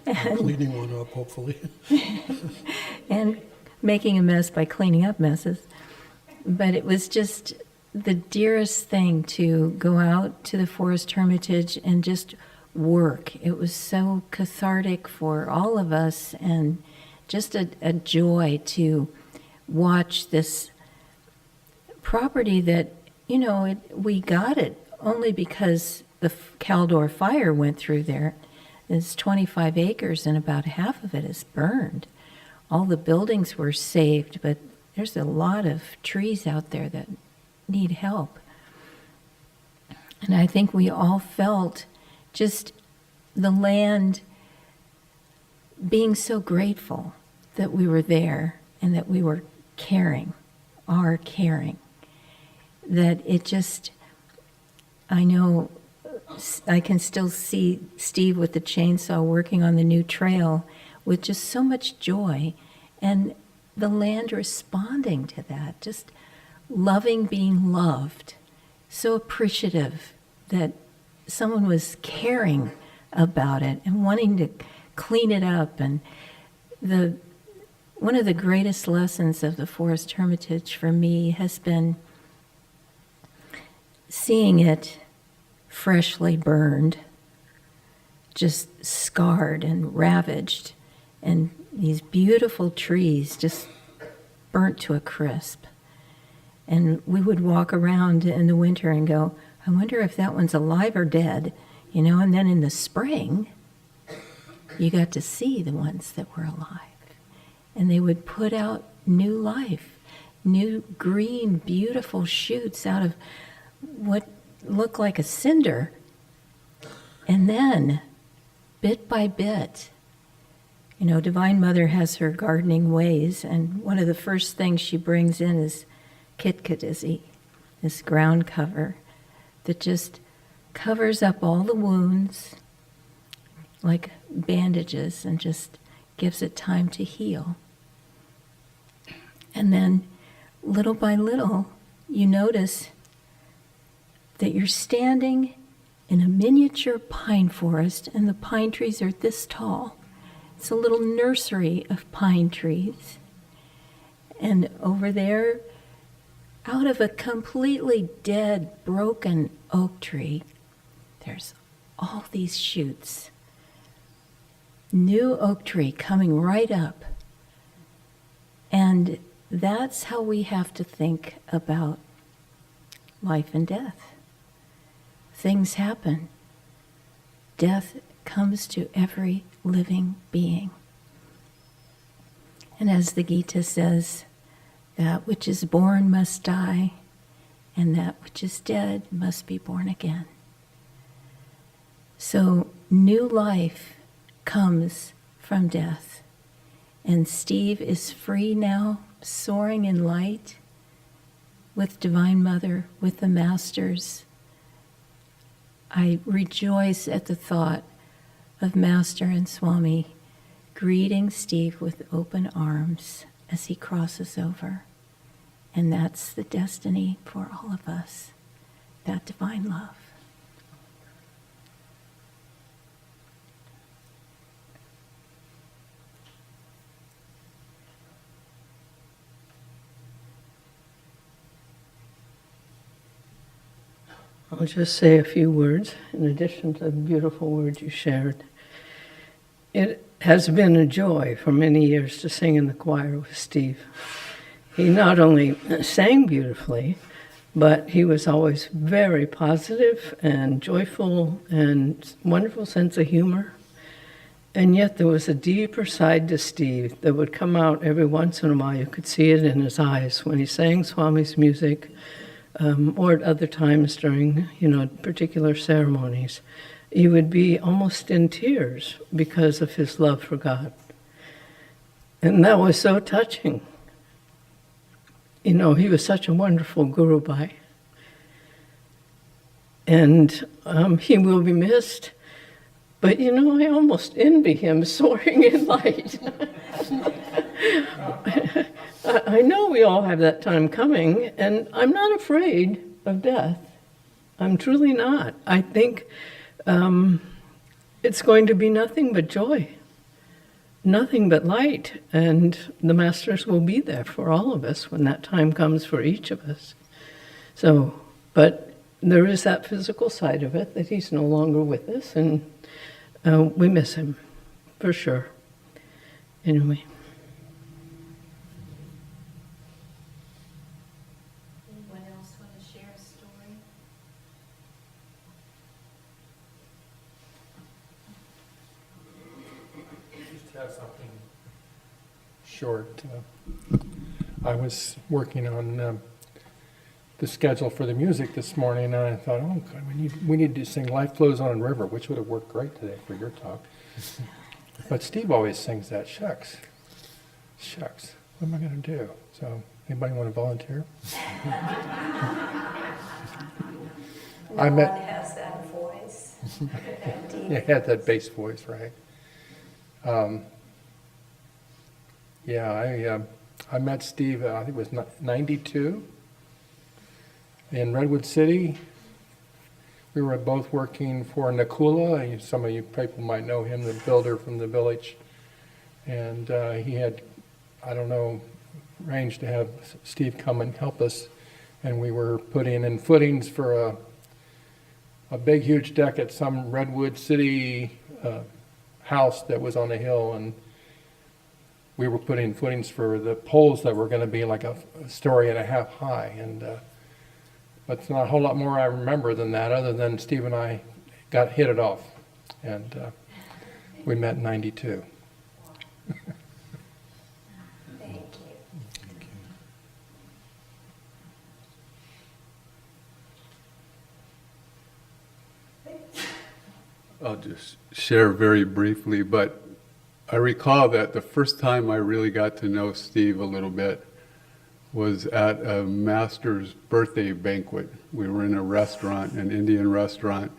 Cleaning one up, hopefully. and making a mess by cleaning up messes. But it was just the dearest thing to go out to the Forest Hermitage and just work. It was so cathartic for all of us, and just a joy to watch this property that, you know, we got it only because the Caldor fire went through there. It's 25 acres and about half of it is burned. All the buildings were saved, but there's a lot of trees out there that need help. And I think we all felt just the land being so grateful that we were there and that we were caring, that it just, I know I can still see Steve with the chainsaw working on the new trail with just so much joy, and the land responding to that, just loving being loved, so appreciative that someone was caring about it and wanting to clean it up. And one of the greatest lessons of the Forest Hermitage for me has been seeing it freshly burned, just scarred and ravaged, and these beautiful trees just burnt to a crisp. And we would walk around in the winter and go, I wonder if that one's alive or dead, you know, and then in the spring, you got to see the ones that were alive. And they would put out new life, new green, beautiful shoots out of what looked like a cinder. And then, bit by bit, you know, Divine Mother has her gardening ways, and one of the first things she brings in is Kitkadizzy, this ground cover that just covers up all the wounds like bandages and just gives it time to heal. And then, little by little, you notice that you're standing in a miniature pine forest, and the pine trees are this tall. It's a little nursery of pine trees. And over there, out of a completely dead, broken oak tree, there's all these shoots. New oak tree coming right up. And that's how we have to think about life and death. Things happen. Death comes to every living being. And as the Gita says, that which is born must die, and that which is dead must be born again. So new life comes from death. And Steve is free now, soaring in light with Divine Mother, with the Masters. I rejoice at the thought of Master and Swami greeting Steve with open arms as he crosses over. And that's the destiny for all of us, that divine love. I'll just say a few words in addition to the beautiful words you shared. It has been a joy for many years to sing in the choir with Steve. He not only sang beautifully, but he was always very positive and joyful and wonderful sense of humor. And yet there was a deeper side to Steve that would come out every once in a while. You could see it in his eyes when he sang Swami's music, or at other times during, particular ceremonies. He would be almost in tears because of his love for God. And that was so touching. He was such a wonderful Guru Bhai. And he will be missed. But, I almost envy him soaring in light. I know we all have that time coming, and I'm not afraid of death. I'm truly not. I think it's going to be nothing but joy, nothing but light, and the masters will be there for all of us when that time comes for each of us. So, but there is that physical side of it, that he's no longer with us, and we miss him, for sure. Anyway. Anyone else want to share a story? Just have something short. I was working on the schedule for the music this morning, and I thought, oh, God, we need to sing "Life Flows On a River," which would have worked great today for your talk. But Steve always sings that. Shucks. What am I going to do? So, anybody want to volunteer? No one has that voice. That deep Yeah, had that bass voice, right? I met Steve, I think it was 92 in Redwood City. We were both working for Nakula. Some of you people might know him, the builder from the village. And he had, arranged to have Steve come and help us. And we were putting in footings for a big, huge deck at some Redwood City house that was on a hill. And we were putting footings for the poles that were going to be like a story and a half high. And but it's not a whole lot more I remember than that, other than Steve and I hit it off. And we met in 92. Thank you. I'll just share very briefly, but I recall that the first time I really got to know Steve a little bit was at a master's birthday banquet. We were in a restaurant, an Indian restaurant,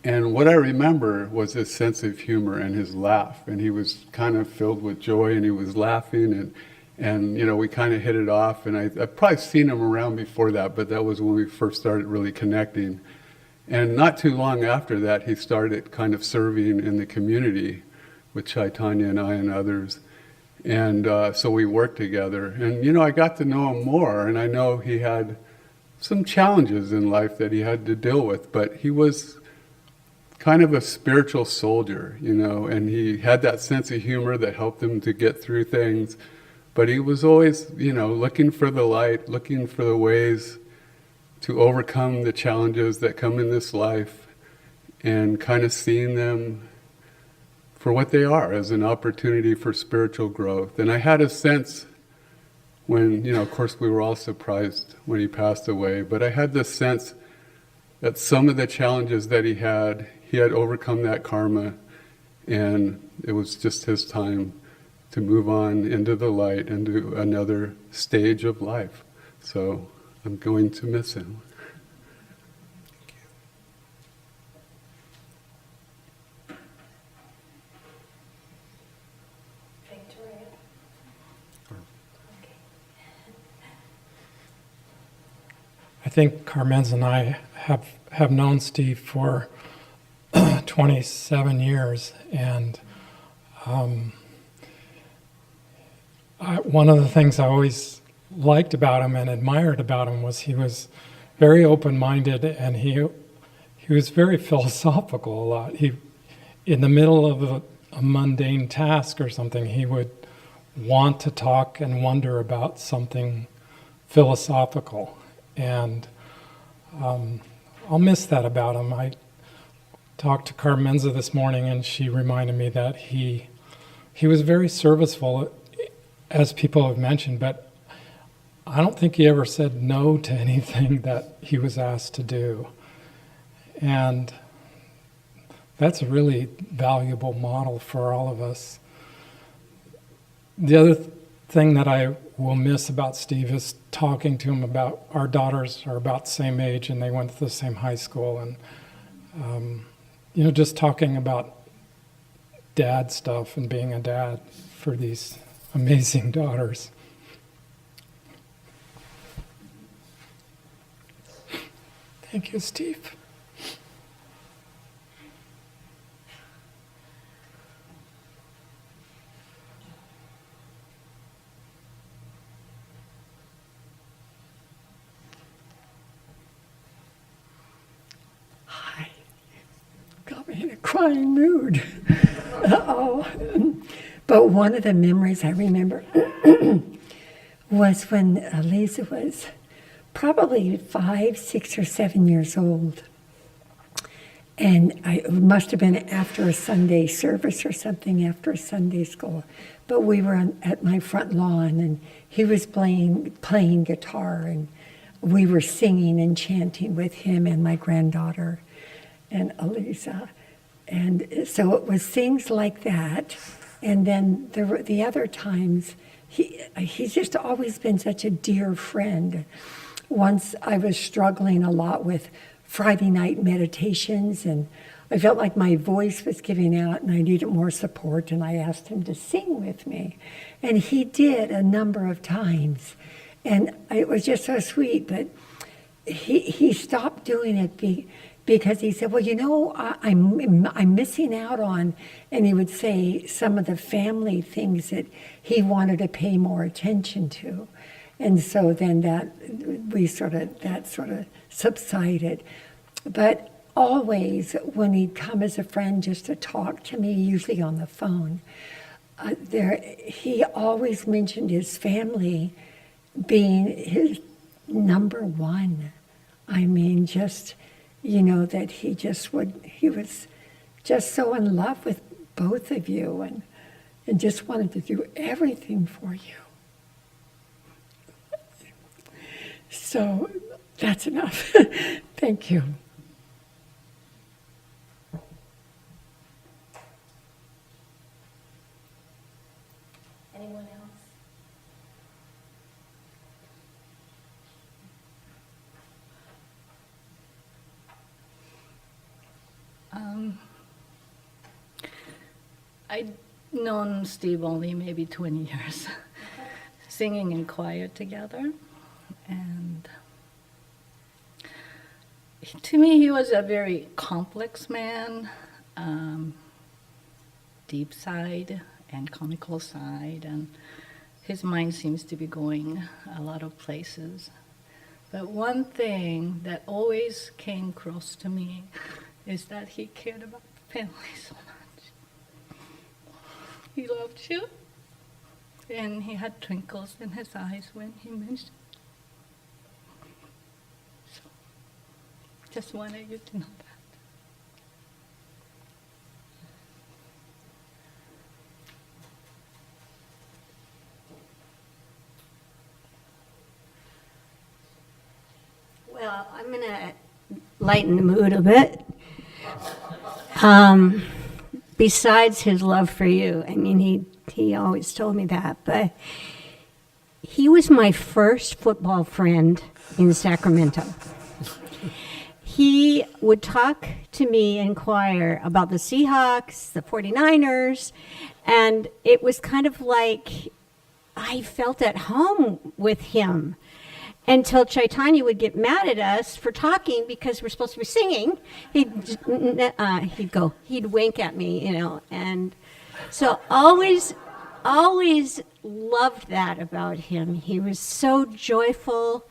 and what I remember was his sense of humor and his laugh, and he was kind of filled with joy, and he was laughing, and we kind of hit it off, and I've probably seen him around before that, but that was when we first started really connecting. And not too long after that, he started kind of serving in the community with Chaitanya and I and others. And so we worked together. And, I got to know him more, and I know he had some challenges in life that he had to deal with, but he was kind of a spiritual soldier, and he had that sense of humor that helped him to get through things. But he was always, looking for the light, looking for the ways to overcome the challenges that come in this life, and kind of seeing them for what they are, as an opportunity for spiritual growth. And I had a sense when, of course we were all surprised when he passed away, but I had this sense that some of the challenges that he had overcome that karma, and it was just his time to move on into the light, into another stage of life. So I'm going to miss him. I think Carmenza and I have known Steve for 27 years, and one of the things I always liked about him and admired about him was he was very open-minded, and he was very philosophical a lot. In the middle of a mundane task or something, he would want to talk and wonder about something philosophical. And I'll miss that about him. I talked to Carmenza this morning, and she reminded me that he was very serviceful, as people have mentioned, but I don't think he ever said no to anything that he was asked to do. And that's a really valuable model for all of us. The other thing that I will miss about Steve is talking to him about, our daughters are about the same age and they went to the same high school, and just talking about dad stuff and being a dad for these amazing daughters. Thank you, Steve. Hi. Got me in a crying mood. Uh-oh. But one of the memories I remember was when Lisa was probably 5, 6, or 7 years old. And it must have been after a Sunday service or something, after a Sunday school. But we were at my front lawn, and he was playing guitar, and we were singing and chanting with him and my granddaughter and Elisa. And so it was things like that. And then the other times, he's just always been such a dear friend. Once I was struggling a lot with Friday night meditations, and I felt like my voice was giving out and I needed more support, and I asked him to sing with me. And he did a number of times. And it was just so sweet, but he stopped doing it because he said, well, I'm missing out on, and he would say some of the family things that he wanted to pay more attention to. And so then that sort of subsided. But always when he'd come as a friend just to talk to me, usually on the phone, he always mentioned his family being his number one. I mean, just, that he was just so in love with both of you and just wanted to do everything for you. So that's enough. Thank you. Anyone else? I'd known Steve only maybe 20 years, singing in choir together. And to me, he was a very complex man, deep side and comical side, and his mind seems to be going a lot of places. But one thing that always came across to me is that he cared about the family so much. He loved you, and he had twinkles in his eyes when he mentioned. So, just wanted you to know that. Well, I'm going to lighten the mood a bit. Besides his love for you, I mean, he always told me that, but he was my first football friend in Sacramento. He would talk to me in choir about the Seahawks, the 49ers, and it was kind of like I felt at home with him. until Chaitanya would get mad at us for talking because we're supposed to be singing. He'd wink at me, and so always loved that about him. He was so joyful.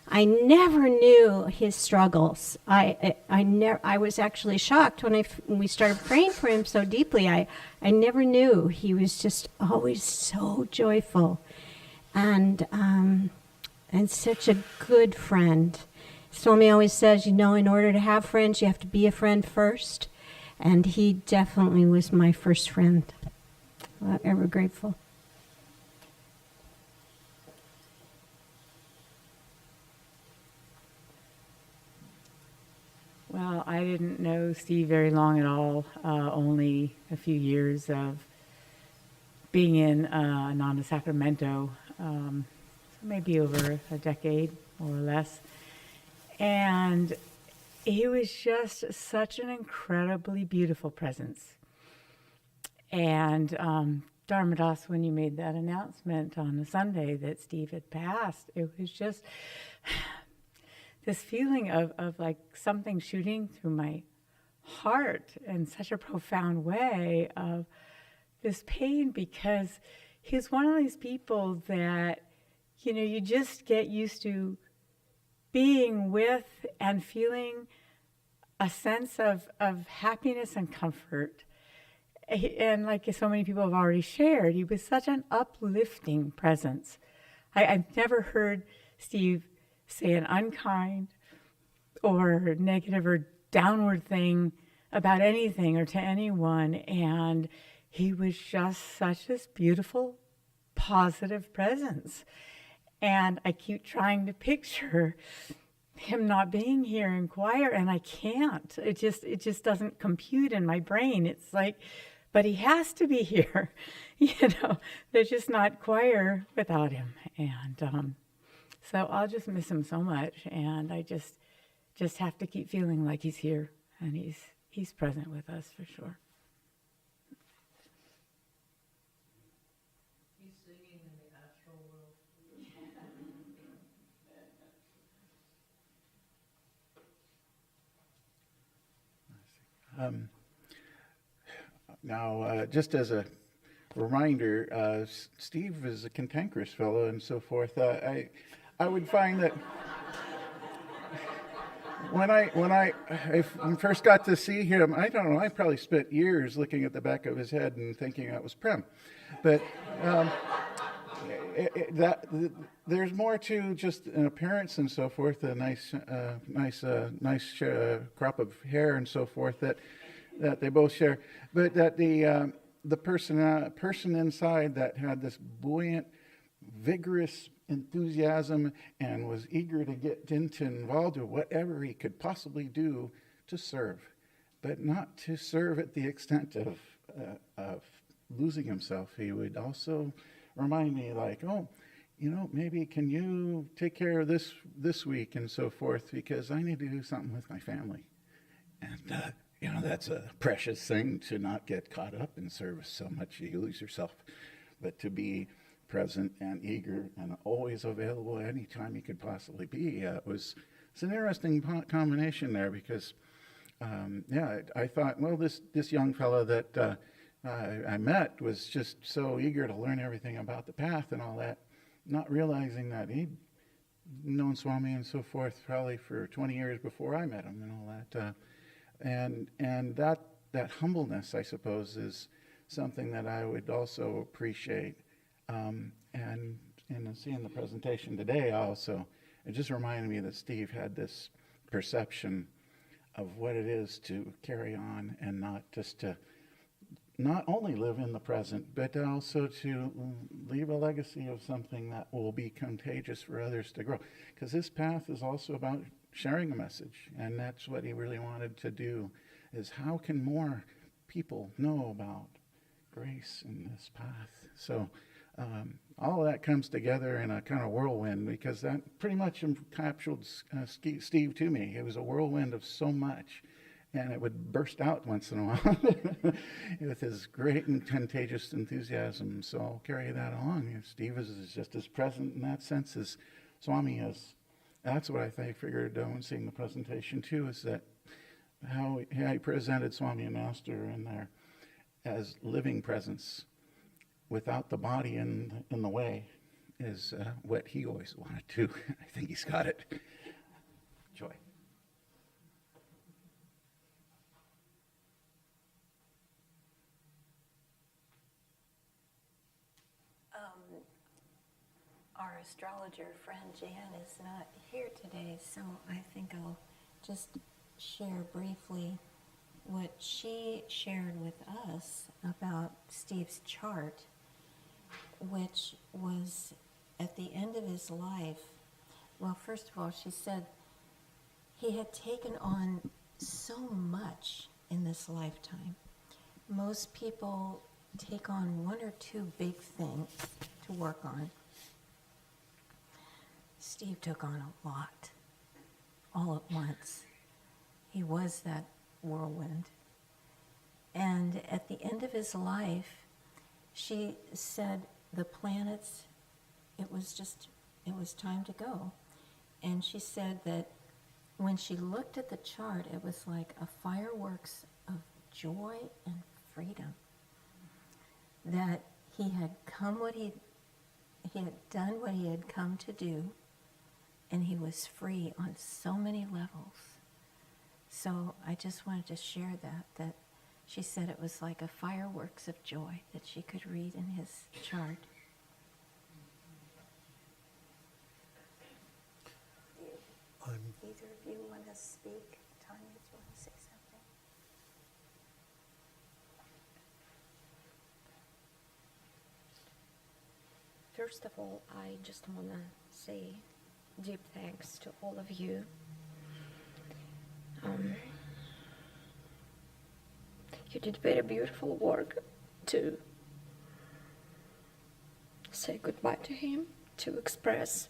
I never knew his struggles. I was actually shocked when we started praying for him so deeply. I never knew. He was just always so joyful, and such a good friend. Swami always says, in order to have friends, you have to be a friend first, and he definitely was my first friend. Ever grateful. Well, I didn't know Steve very long at all, only a few years of being in Ananda Sacramento, maybe over a decade, more or less. And he was just such an incredibly beautiful presence. And Dharmadas, when you made that announcement on the Sunday that Steve had passed, it was just this feeling of like something shooting through my heart in such a profound way of this pain, because he's one of these people that, you just get used to being with and feeling a sense of happiness and comfort. And like so many people have already shared, he was such an uplifting presence. I've never heard Steve say an unkind or negative or downward thing about anything or to anyone. And he was just such this beautiful, positive presence. And I keep trying to picture him not being here in choir, and I can't. It just doesn't compute in my brain. It's like, but he has to be here. There's just not choir without him. And so I'll just miss him so much, and I just have to keep feeling like he's here, and he's present with us for sure. He's singing in the astral world. Now, just as a reminder, Steve is a cantankerous fellow and so forth. I would find that when I first got to see him, I don't know, I probably spent years looking at the back of his head and thinking that was Prem. But there's more to just an appearance and so forth, a nice crop of hair and so forth that they both share, but that the person inside that had this buoyant, vigorous enthusiasm and was eager to get involved with whatever he could possibly do to serve, but not to serve at the extent of losing himself. He would also remind me, like, maybe can you take care of this week and so forth, because I need to do something with my family. And that's a precious thing, to not get caught up in service so much you lose yourself, but to be present and eager and always available anytime you could possibly be. It's an interesting combination there, because I thought, well, this young fellow that I met was just so eager to learn everything about the path and all that, not realizing that he'd known Swami and so forth probably for 20 years before I met him and all that. And that humbleness, I suppose, is something that I would also appreciate. And in seeing the presentation today, it just reminded me that Steve had this perception of what it is to carry on and not only live in the present, but also to leave a legacy of something that will be contagious for others to grow. Because this path is also about sharing a message, and that's what he really wanted to do, is how can more people know about grace in this path. So all of that comes together in a kind of whirlwind, because that pretty much encapsulated Steve to me. It was a whirlwind of so much, and it would burst out once in a while with his great and contagious enthusiasm. So I'll carry that along. Steve is just as present in that sense as Swami is. That's what I think, figured when seeing the presentation too, is that how he presented Swami and Master in there as living presence without the body in the way is what he always wanted to. I think he's got it. Joy. Our astrologer friend Jan is not here today, so I think I'll just share briefly what she shared with us about Steve's chart, which was at the end of his life. Well, first of all, she said he had taken on so much in this lifetime. Most people take on one or two big things to work on. Steve took on a lot, all at once. He was that whirlwind. And at the end of his life, she said the planets, it was time to go. And she said that when she looked at the chart, it was like a fireworks of joy and freedom. That he had done what he had come to do, and he was free on so many levels. So I just wanted to share that she said it was like a fireworks of joy that she could read in his chart. Either of you want to speak? Tanya, do you want to say something? First of all, I just want to say deep thanks to all of you. You did very beautiful work to say goodbye to him, to express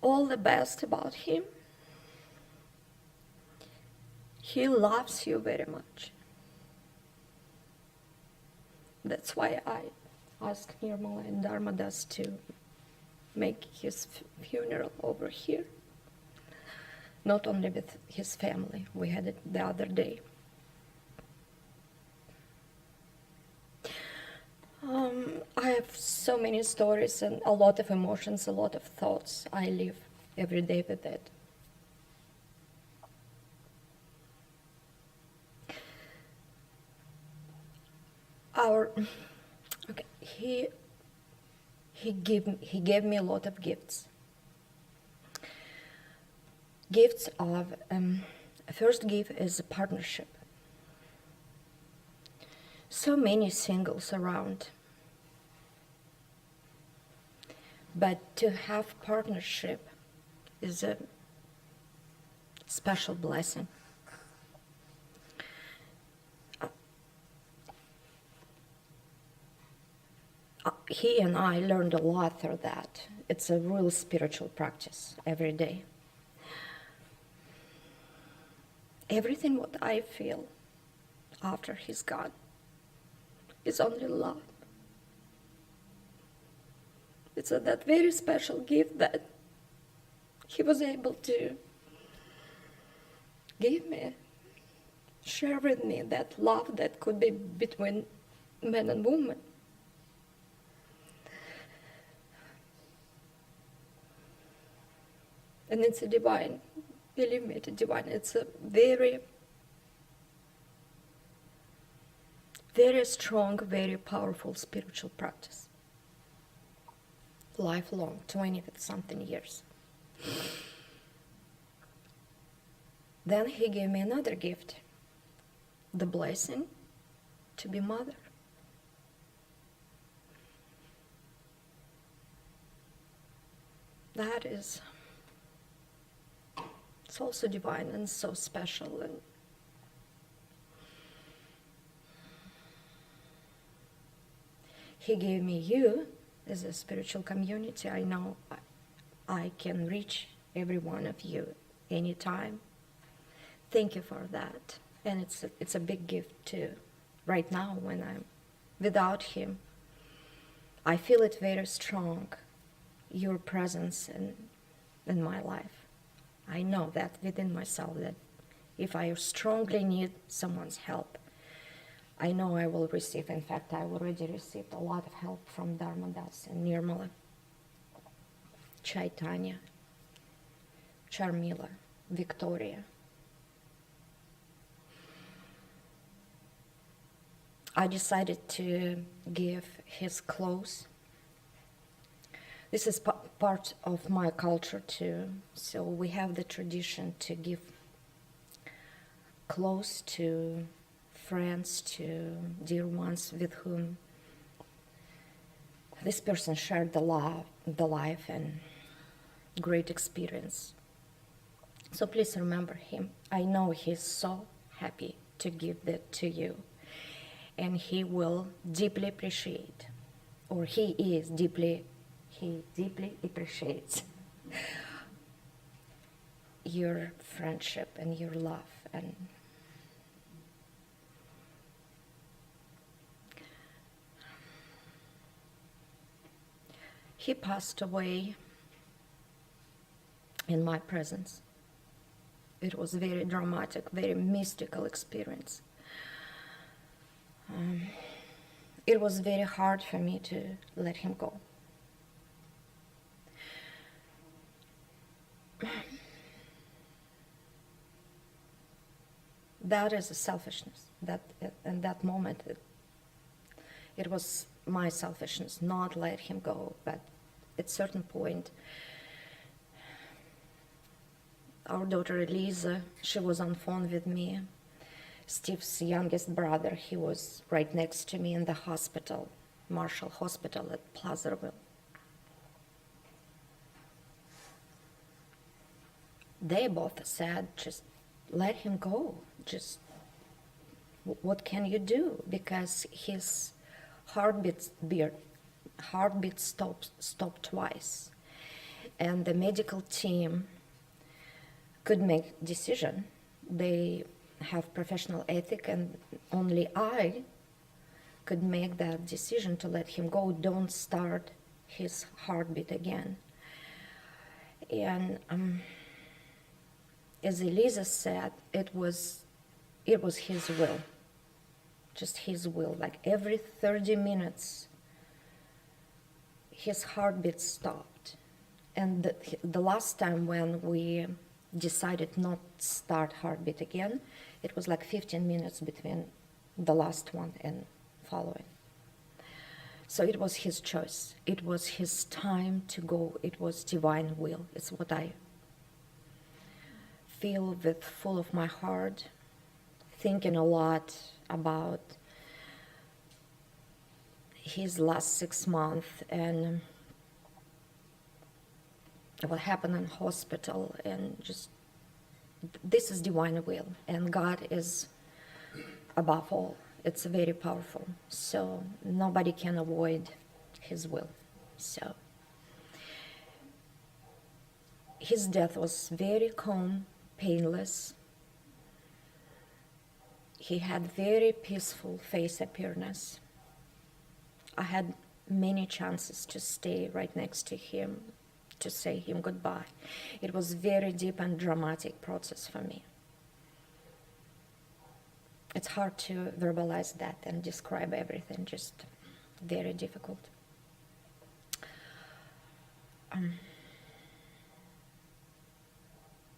all the best about him. He loves you very much. That's why I asked Nirmala and Dharmadas to make his funeral over here. Not only with his family, we had it the other day. I have so many stories and a lot of emotions, a lot of thoughts. I live every day with it. He gave me a lot of gifts. Gifts of, first gift is a partnership. So many singles around. But to have partnership is a special blessing. He and I learned a lot through that. It's a real spiritual practice every day. Everything what I feel after he's gone is only love. It's that very special gift that he was able to give me, share with me that love that could be between man and woman. And it's a divine, believe me, it's divine. It's a very, very strong, very powerful spiritual practice. Lifelong, 20-something years. Then he gave me another gift, the blessing to be mother. That is, it's also divine and so special. And he gave me you as a spiritual community. I know I can reach every one of you anytime. Thank you for that. And it's a big gift too. Right now, when I'm without him, I feel it very strong, your presence and in my life. I know that within myself, that if I strongly need someone's help, I know I will receive. In fact, I already received a lot of help from Dharmadas and Nirmala, Chaitanya, Charmila, Victoria. I decided to give his clothes. This is part of my culture too. So we have the tradition to give clothes to friends, to dear ones with whom this person shared the life and great experience. So please remember him. I know he's so happy to give that to you. And he will deeply appreciate, or he deeply appreciates your friendship and your love. And he passed away in my presence. It was a very dramatic, very mystical experience. It was very hard for me to let him go. That is a selfishness. That in that moment, it was my selfishness, not let him go. But at a certain point, our daughter Elisa, she was on phone with me. Steve's youngest brother, he was right next to me in the hospital, Marshall Hospital at Placerville. They both said, just let him go. Just, what can you do? Because his heartbeat stopped twice. And the medical team could make decision. They have professional ethic, and only I could make that decision to let him go, don't start his heartbeat again. And as Elisa said, it was his will, just his will. Like every 30 minutes, his heartbeat stopped. And the last time when we decided not to start heartbeat again, it was like 15 minutes between the last one and following. So it was his choice. It was his time to go. It was divine will. It's what I feel with full of my heart, thinking a lot about his last 6 months and what happened in hospital, and just this is divine will, and God is above all. It's very powerful, so nobody can avoid his will. So his death was very calm, painless. He had very peaceful face appearance. I had many chances to stay right next to him, to say him goodbye. It was very deep and dramatic process for me. It's hard to verbalize that and describe everything, just very difficult.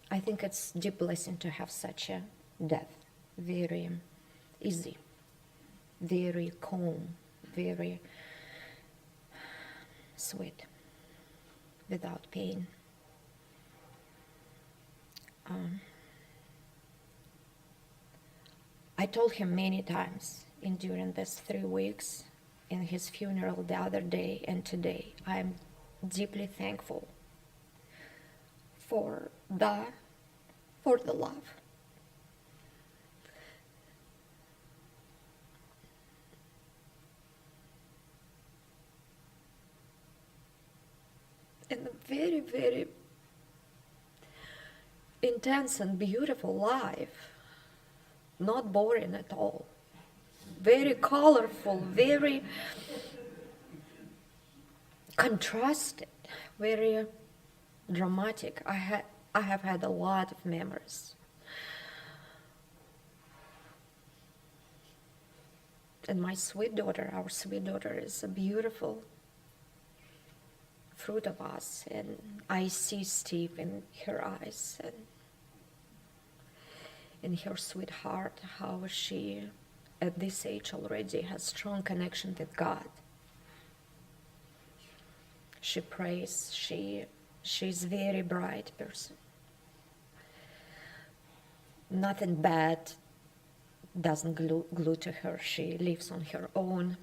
I think it's deep blessing to have such a death. Very easy, very calm, very sweet, without pain. I told him many times during this 3 weeks, in his funeral the other day and today, I'm deeply thankful for the love. And a very, very intense and beautiful life. Not boring at all. Very colorful, very contrasted, very dramatic. I have had a lot of memories. And my sweet daughter, our sweet daughter, is a beautiful fruit of us. And I see Steve in her eyes and in her sweet heart, how she, at this age already, has strong connection with God. She prays. She's very bright person. Nothing bad doesn't glue to her. She lives on her own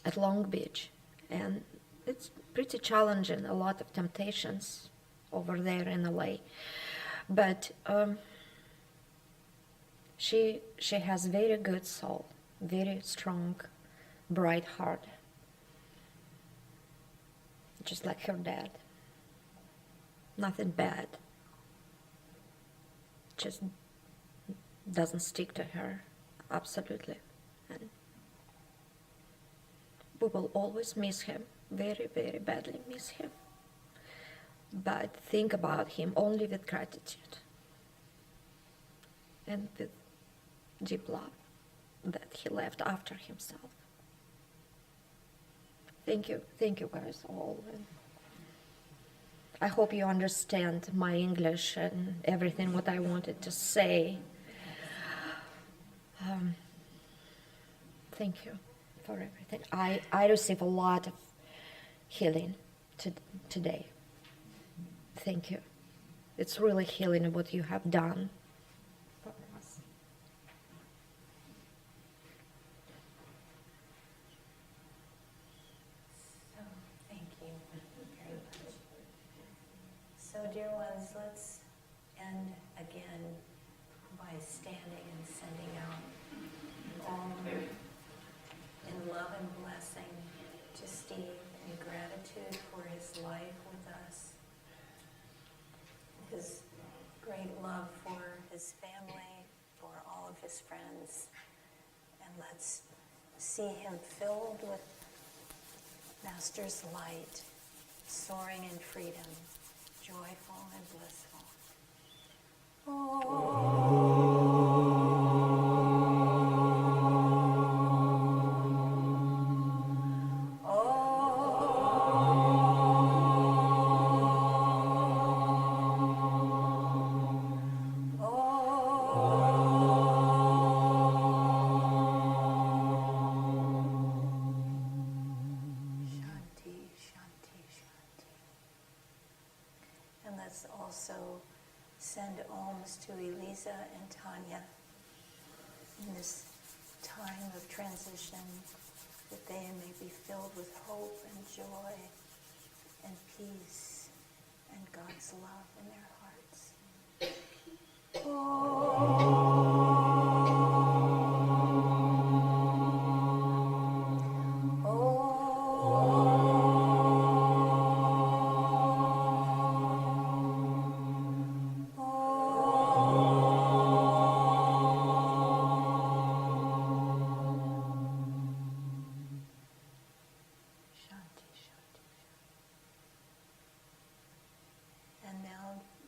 at Long Beach, and it's pretty challenging, a lot of temptations over there in LA. But she has very good soul, very strong, bright heart, just like her dad. Nothing bad, just doesn't stick to her, absolutely. And we will always miss him, very, very badly miss him. But think about him only with gratitude and with deep love that he left after himself. Thank you guys all. And I hope you understand my English and everything what I wanted to say. Thank you for everything. I receive a lot of healing today. Thank you. It's really healing what you have done for us. So, thank you very much. So, dear ones, let's end again by standing and sending out all in love and blessing to Steve, in gratitude for his life with us, his great love for his family, for all of his friends, and let's see him filled with Master's light, soaring in freedom, joyful and blissful. And let's also send alms to Elisa and Tanya in this time of transition, that they may be filled with hope and joy and peace and God's love in their hearts.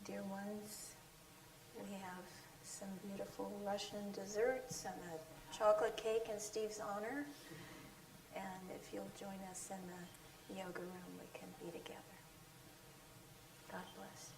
Dear ones, we have some beautiful Russian desserts and a chocolate cake in Steve's honor. And if you'll join us in the yoga room, we can be together. God bless.